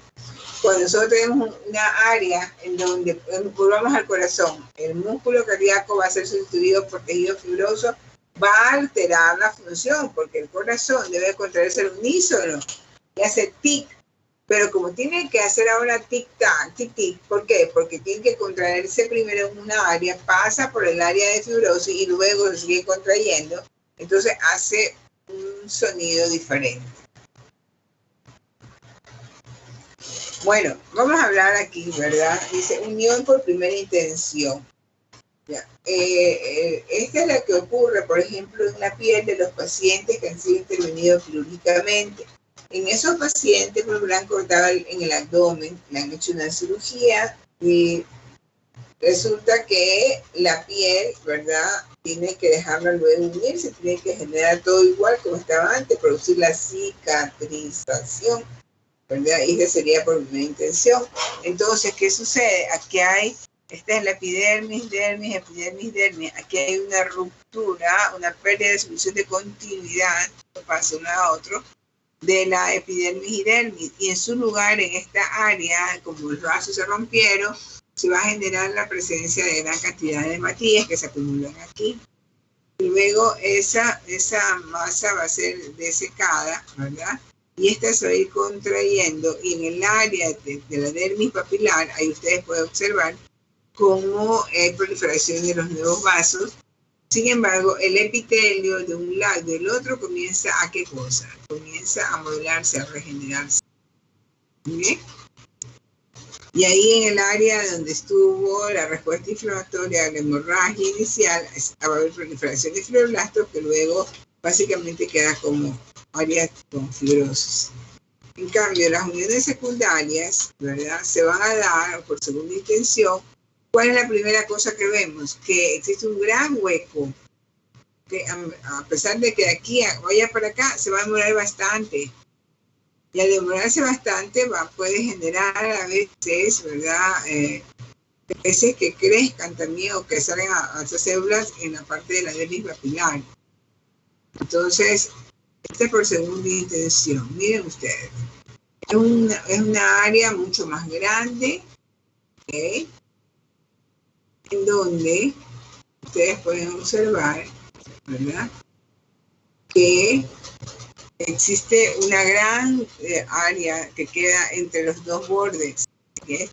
cuando nosotros tenemos una área en donde, volvamos al corazón, el músculo cardíaco va a ser sustituido por tejido fibroso, va a alterar la función, porque el corazón debe contraerse al unísono y hace tic, pero como tiene que hacer ahora tic-tac, tic-tic, ¿por qué? Porque tiene que contraerse primero en una área, pasa por el área de fibrosis y luego se sigue contrayendo, entonces hace un sonido diferente. Bueno, vamos a hablar aquí, ¿verdad? Dice, unión por primera intención. Ya. Esta es la que ocurre, por ejemplo, en la piel de los pacientes que han sido intervenidos quirúrgicamente. En esos pacientes, pues, le han cortado en el abdomen, le han hecho una cirugía y resulta que la piel, ¿verdad?, tiene que dejarla luego unirse, tiene que generar todo igual como estaba antes, producir la cicatrización, ¿verdad? Y esa sería por primera intención. Entonces, ¿qué sucede? Aquí hay, esta es la epidermis, dermis, epidermis, dermis. Aquí hay una ruptura, una pérdida de solución de continuidad, pasa uno a otro, de la epidermis y dermis. Y en su lugar, en esta área, como los vasos se rompieron, se va a generar la presencia de gran cantidad de hematías que se acumulan aquí. Y luego esa masa va a ser desecada, ¿verdad? Y esta se va a ir contrayendo. Y en el área de la dermis papilar, ahí ustedes pueden observar cómo hay proliferación de los nuevos vasos. Sin embargo, el epitelio de un lado y del otro comienza a ¿qué cosa? Comienza a modularse, a regenerarse. ¿Bien? Y ahí en el área donde estuvo la respuesta inflamatoria a la hemorragia inicial, va a haber proliferación de fibroblastos que luego básicamente queda como áreas con fibrosis. En cambio, las uniones secundarias, ¿verdad?, se van a dar por segunda intención. ¿Cuál es la primera cosa que vemos? Que existe un gran hueco, que a pesar de que de aquí vaya para acá, se va a demorar bastante. Y al demorarse bastante puede generar a veces, ¿verdad?, veces que crezcan también o que salgan a esas células en la parte de la dermis papilar. Entonces, esta es por segunda intención. Miren ustedes, es una área mucho más grande, ¿okay?, en donde ustedes pueden observar, ¿verdad?, que existe una gran área que queda entre los dos bordes, que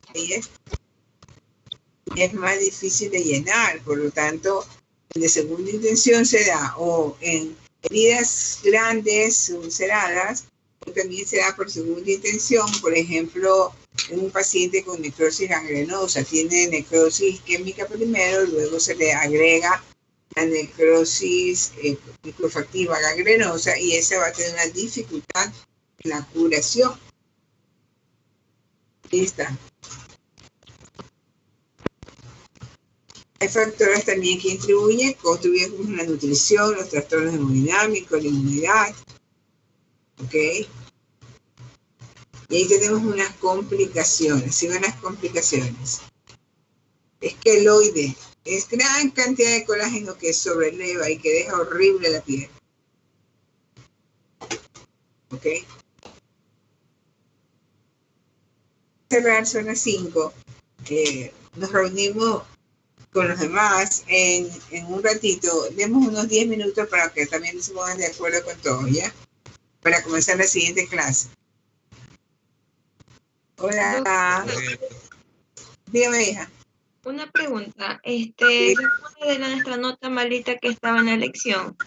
es más difícil de llenar. Por lo tanto, de segunda intención se da o en heridas grandes, ulceradas, o también se da por segunda intención, por ejemplo, en un paciente con necrosis gangrenosa. Tiene necrosis isquémica primero, luego se le agrega la necrosis liquefactiva gangrenosa y esa va a tener una dificultad en la curación. Ahí está. Hay factores también que contribuyen como la nutrición, los trastornos hemodinámicos, la inmunidad. ¿Ok? Y ahí tenemos unas complicaciones, ¿sí ven las complicaciones? Esqueloide, es gran cantidad de colágeno que sobreleva y que deja horrible la piel. ¿Ok? Cerrar zona 5. Nos reunimos con los demás en un ratito. Demos unos 10 minutos para que también se pongan de acuerdo con todo, ¿ya? Para comenzar la siguiente clase. Hola. Dígame, hija. Una pregunta, ¿se acuerda de nuestra nota malita que estaba en la lección?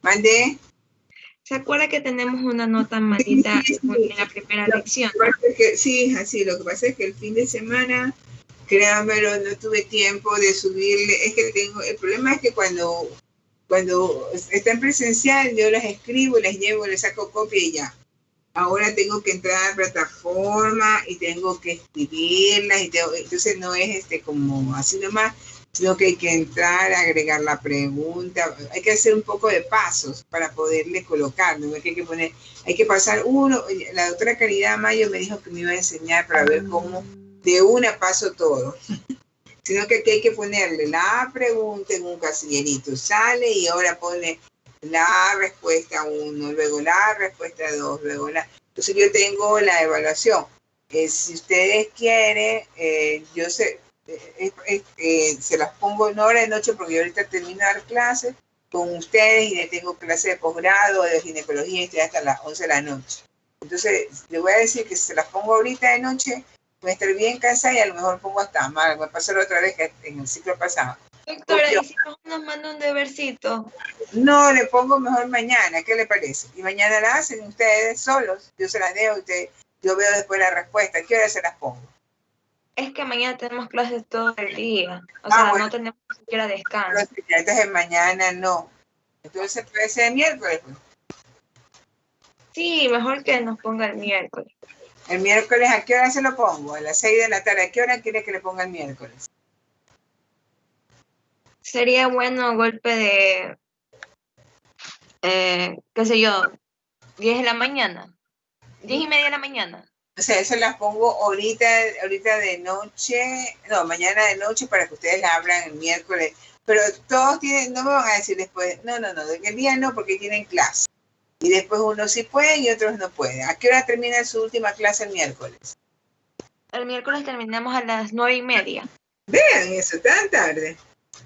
¿Mandé? ¿Se acuerda que tenemos una nota malita en la primera lección? Sí, hija, sí, lo que pasa es que el fin de semana, créanmelo, no tuve tiempo de subirle. Es que el problema es que cuando está en presencial, yo las escribo, les llevo, les saco copia y ya. Ahora tengo que entrar a la plataforma y tengo que escribirlas, entonces no es como así nomás, sino que hay que entrar, agregar la pregunta, hay que hacer un poco de pasos para poderle colocar, ¿no? Hay que pasar uno. La doctora Caridad Mayo me dijo que me iba a enseñar para ver cómo de una paso todo, sino que aquí hay que ponerle la pregunta en un casillerito, sale y ahora pone la respuesta 1, luego la respuesta 2, luego la... Entonces yo tengo la evaluación. Si ustedes quieren, yo se las pongo en hora de noche porque yo ahorita termino de dar clases con ustedes y tengo clase de posgrado, de ginecología, y estoy hasta las 11 de la noche. Entonces, le voy a decir que si se las pongo ahorita de noche, voy a estar bien cansada y a lo mejor pongo hasta mal. Voy a pasar otra vez que en el ciclo pasado. Doctora, ¿y si nos manda un debercito? No, le pongo mejor mañana, ¿qué le parece? Y mañana la hacen ustedes solos, yo se las dejo, yo veo después la respuesta. ¿Qué hora se las pongo? Es que mañana tenemos clases todo el día, o sea, bueno, no tenemos ni siquiera descanso. Entonces mañana no. Entonces puede ser miércoles. Sí, mejor que nos ponga el miércoles. ¿El miércoles a qué hora se lo pongo? A las 6 de la tarde. ¿A qué hora quiere que le ponga el miércoles? Sería bueno golpe de, qué sé yo, 10 de la mañana, 10:30 de la mañana. O sea, eso las pongo ahorita de noche, no, mañana de noche para que ustedes la abran el miércoles. Pero todos no me van a decir después, no, de que el día no, porque tienen clase. Y después unos sí pueden y otros no pueden. ¿A qué hora termina su última clase el miércoles? El miércoles terminamos a las 9:30. Vean eso, tan tarde.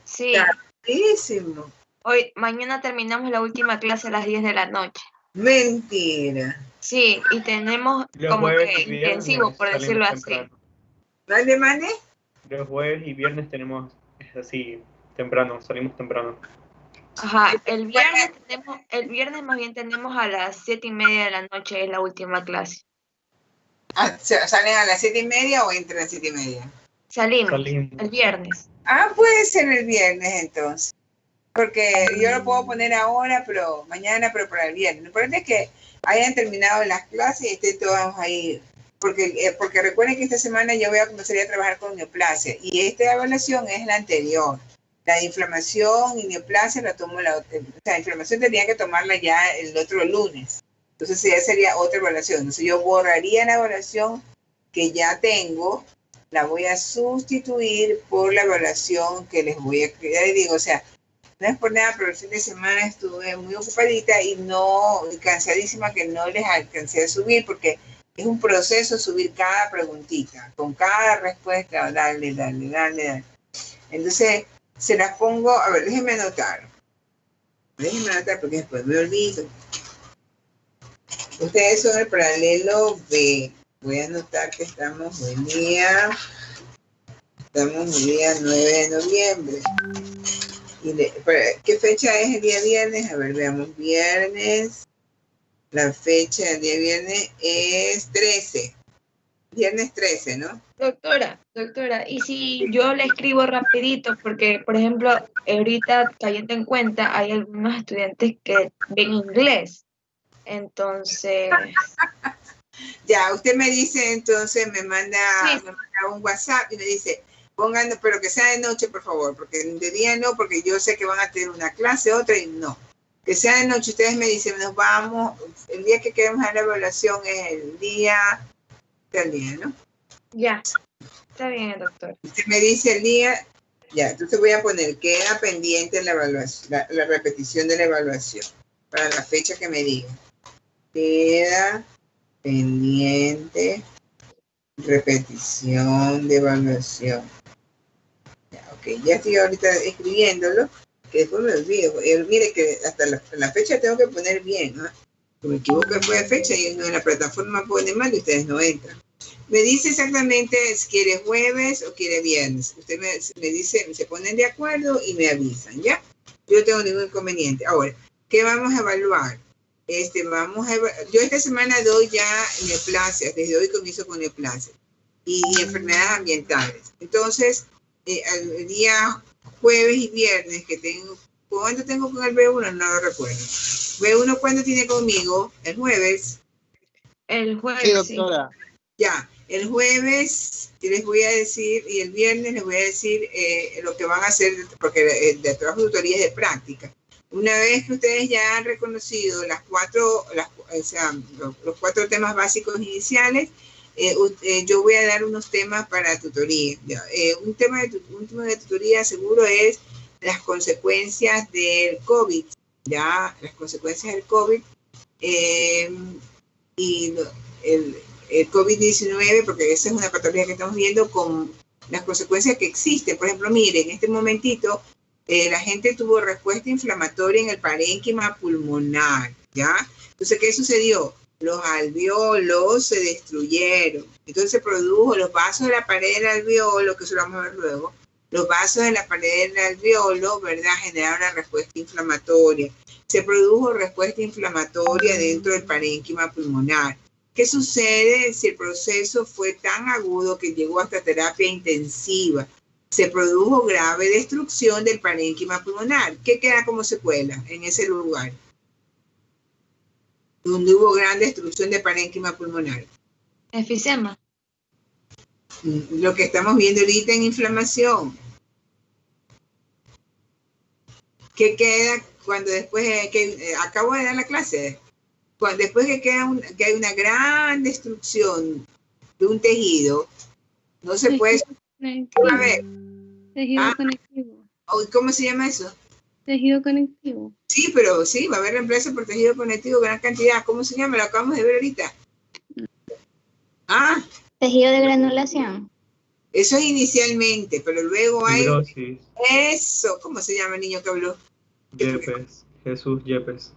Sí. Tardísimo. Mañana terminamos la última clase a las 10 de la noche. Mentira. Sí, y tenemos como que intensivo, por decirlo así. ¿Mande? Los jueves y viernes tenemos, es así, temprano, salimos temprano. Ajá, el viernes más bien tenemos a las 7:30 de la noche, es la última clase. ¿Salen a las 7:30 o entre las 7:30? Salimos el viernes. Puede ser el viernes entonces. Porque yo lo puedo poner ahora, pero mañana, pero para el viernes. Lo importante es que hayan terminado las clases y estén todos ahí. Porque recuerden que esta semana yo voy a comenzar a trabajar con neoplasia. Y esta evaluación es la anterior. La de inflamación y neoplasia la tomo la inflamación tendría que tomarla ya el otro lunes. Entonces ya sería otra evaluación. Entonces yo borraría la evaluación que ya tengo, la voy a sustituir por la evaluación que les voy a crear. Y digo, o sea, no es por nada, pero el fin de semana estuve muy ocupadita y cansadísima que no les alcancé a subir porque es un proceso subir cada preguntita, con cada respuesta, dale. Entonces, se las pongo, a ver, déjenme anotar porque después me olvido. Ustedes son el paralelo B. Voy a anotar que estamos hoy día 9 de noviembre. ¿Qué fecha es el día viernes? A ver, veamos, viernes. La fecha del día viernes es 13. Viernes 13, ¿no? Doctora, y si yo le escribo rapidito, porque, por ejemplo, ahorita cayendo en cuenta, hay algunos estudiantes que ven inglés. Entonces... Ya, usted me dice, entonces me manda un WhatsApp y me dice, Pongan, pero que sea de noche, por favor, porque de día no, porque yo sé que van a tener una clase, otra y no. Que sea de noche, ustedes me dicen, nos vamos, el día que queremos hacer la evaluación es el día, ¿no? Ya, está bien, doctor. Usted me dice el día, ya, entonces voy a poner, queda pendiente la evaluación, la repetición de la evaluación, para la fecha que me diga. Queda pendiente repetición de evaluación. Ya, ok, ya estoy ahorita escribiéndolo, que después me olvido. Mire que hasta la fecha tengo que poner bien, ¿no? Si me equivoco después de fecha y en la plataforma pone mal y ustedes no entran. Me dice exactamente si quiere jueves o quiere viernes. Usted me dice, se ponen de acuerdo y me avisan, ¿ya? Yo no tengo ningún inconveniente. Ahora, ¿qué vamos a evaluar? Yo esta semana doy ya neoplasias, desde hoy comienzo con neoplasias y enfermedades ambientales. Entonces, el día jueves y viernes que tengo, ¿cuándo tengo con el B1? No lo recuerdo. ¿B1 cuándo tiene conmigo? ¿El jueves? El jueves, Sí, doctora. Ya, el jueves les voy a decir y el viernes les voy a decir lo que van a hacer, porque de trabajo de tutoría es de práctica. Una vez que ustedes ya han reconocido los 4 temas básicos iniciales, yo voy a dar unos temas para tutoría. Un tema de tutoría seguro es las consecuencias del COVID, ya, las consecuencias del COVID y el COVID-19, porque esa es una patología que estamos viendo con las consecuencias que existen. Por ejemplo, miren, en este momentito, la gente tuvo respuesta inflamatoria en el parénquima pulmonar, ¿ya? Entonces, ¿qué sucedió? Los alveolos se destruyeron. Entonces se produjo los vasos de la pared del alveolo, que eso lo vamos a ver luego, los vasos de la pared del alveolo, ¿verdad? Generaron una respuesta inflamatoria. Se produjo respuesta inflamatoria dentro del parénquima pulmonar. ¿Qué sucede si el proceso fue tan agudo que llegó hasta terapia intensiva? Se produjo grave destrucción del parénquima pulmonar. ¿Qué queda como secuela en ese lugar? Donde hubo gran destrucción del parénquima pulmonar. Enfisema. Lo que estamos viendo ahorita en inflamación. ¿Qué queda cuando después que acabo de dar la clase? Después que hay una gran destrucción de un tejido, no se puede... A ver. Tejido conectivo. ¿Cómo se llama eso? Tejido conectivo. Sí, pero sí, va a haber reemplazo por tejido conectivo, gran cantidad. ¿Cómo se llama? Lo acabamos de ver ahorita. Tejido de granulación. Eso es inicialmente, pero luego hay... Fibrosis. Eso, ¿cómo se llama el niño que habló? Yepes. Jesús Yepes.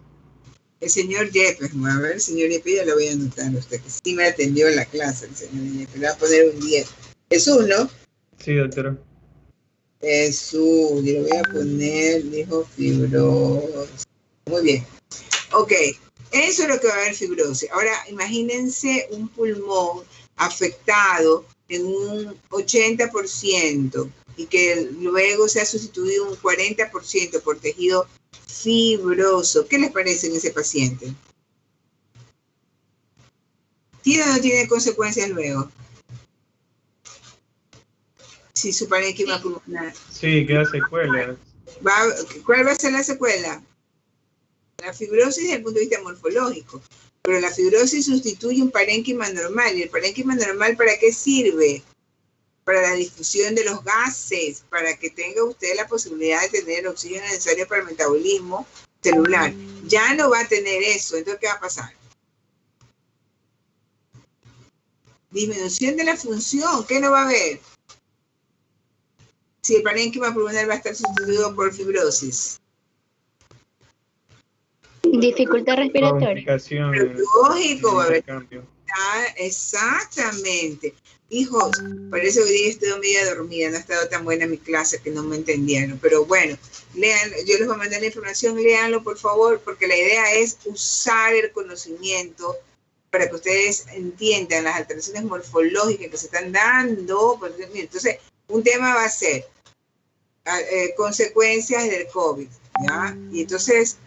El señor Yepes. A ver, el señor Yepes, ya lo voy a anotar. Usted que sí me atendió en la clase, el señor Yepes. Le va a poner un 10. Jesús, ¿no? Sí, doctora. Jesús, yo le voy a poner, dijo fibrosis. Muy bien. Ok, eso es lo que va a haber fibrosis. Ahora, imagínense un pulmón afectado en un 80% y que luego se ha sustituido un 40% por tejido fibroso. ¿Qué les parece en ese paciente? ¿Tiene o no tiene consecuencias luego? Si su parénquima pulmonar. Sí, queda secuela. ¿Cuál va a ser la secuela? La fibrosis desde el punto de vista morfológico, pero la fibrosis sustituye un parénquima normal. ¿Y el parénquima normal para qué sirve? Para la difusión de los gases, para que tenga usted la posibilidad de tener el oxígeno necesario para el metabolismo celular. Ya no va a tener eso, entonces ¿qué va a pasar? Disminución de la función, ¿qué no va a haber? Si el parénquima pulmonar va a estar sustituido por fibrosis. Dificultad respiratoria. Lógico, va a haber. Exactamente. Hijos, parece que hoy día estoy media dormida, no ha estado tan buena mi clase que no me entendieron. Pero bueno, lean, yo les voy a mandar la información, léanlo por favor, porque la idea es usar el conocimiento para que ustedes entiendan las alteraciones morfológicas que se están dando. Entonces, un tema va a ser consecuencias del COVID, ¿ya? Y entonces,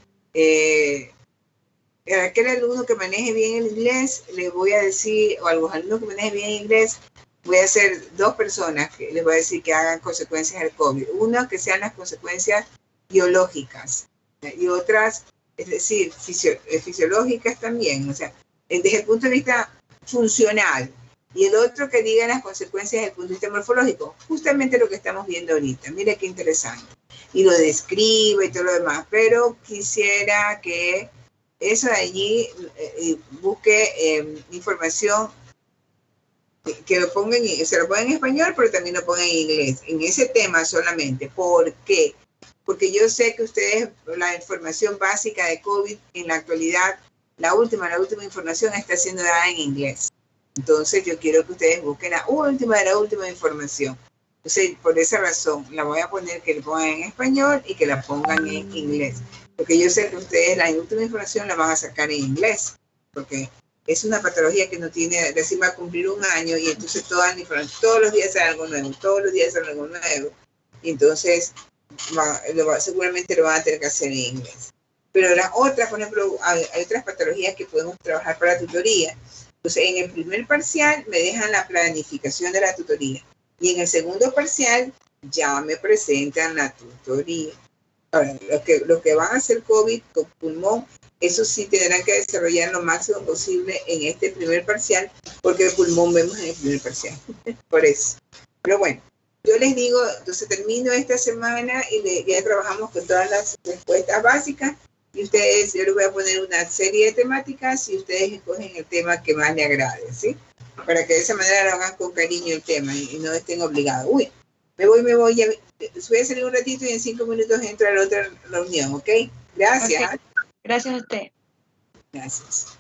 a aquel alumno que maneje bien el inglés, le voy a decir, o a los alumnos que manejen bien el inglés, voy a hacer 2 personas que les voy a decir que hagan consecuencias del COVID. Una, que sean las consecuencias biológicas y otras, es decir, fisiológicas también, o sea, desde el punto de vista funcional. Y el otro que diga las consecuencias desde el punto de vista morfológico, justamente lo que estamos viendo ahorita. Mire qué interesante. Y lo describe y todo lo demás, pero quisiera que eso de allí busque información que lo pongan, se lo pongan en español, pero también lo pongan en inglés, en ese tema solamente. ¿Por qué? Porque yo sé que ustedes, la información básica de COVID en la actualidad, la última información está siendo dada en inglés. Entonces yo quiero que ustedes busquen la última información. Entonces, por esa razón, la voy a poner que la pongan en español y que la pongan en inglés. Porque yo sé que ustedes la última información la van a sacar en inglés. Porque es una patología que no tiene, recién va a cumplir 1 año y entonces todos los días sale algo nuevo, Y entonces seguramente lo van a tener que hacer en inglés. Pero las otras, por ejemplo, hay otras patologías que podemos trabajar para tutoría. Entonces, en el primer parcial me dejan la planificación de la tutoría. Y en el segundo parcial ya me presentan la tutoría. Ahora, los que van a hacer COVID con pulmón, eso sí tendrán que desarrollar lo máximo posible en este primer parcial, porque el pulmón vemos en el primer parcial. Por eso. Pero bueno, yo les digo, entonces termino esta semana y ya trabajamos con todas las respuestas básicas. Y ustedes, yo les voy a poner una serie de temáticas y ustedes escogen el tema que más les agrade, ¿sí? Para que de esa manera lo hagan con cariño el tema y no estén obligados. Uy, me voy, ya voy a salir un ratito y en 5 minutos entro a la otra reunión, ¿ok? Gracias. Okay. Gracias a usted. Gracias.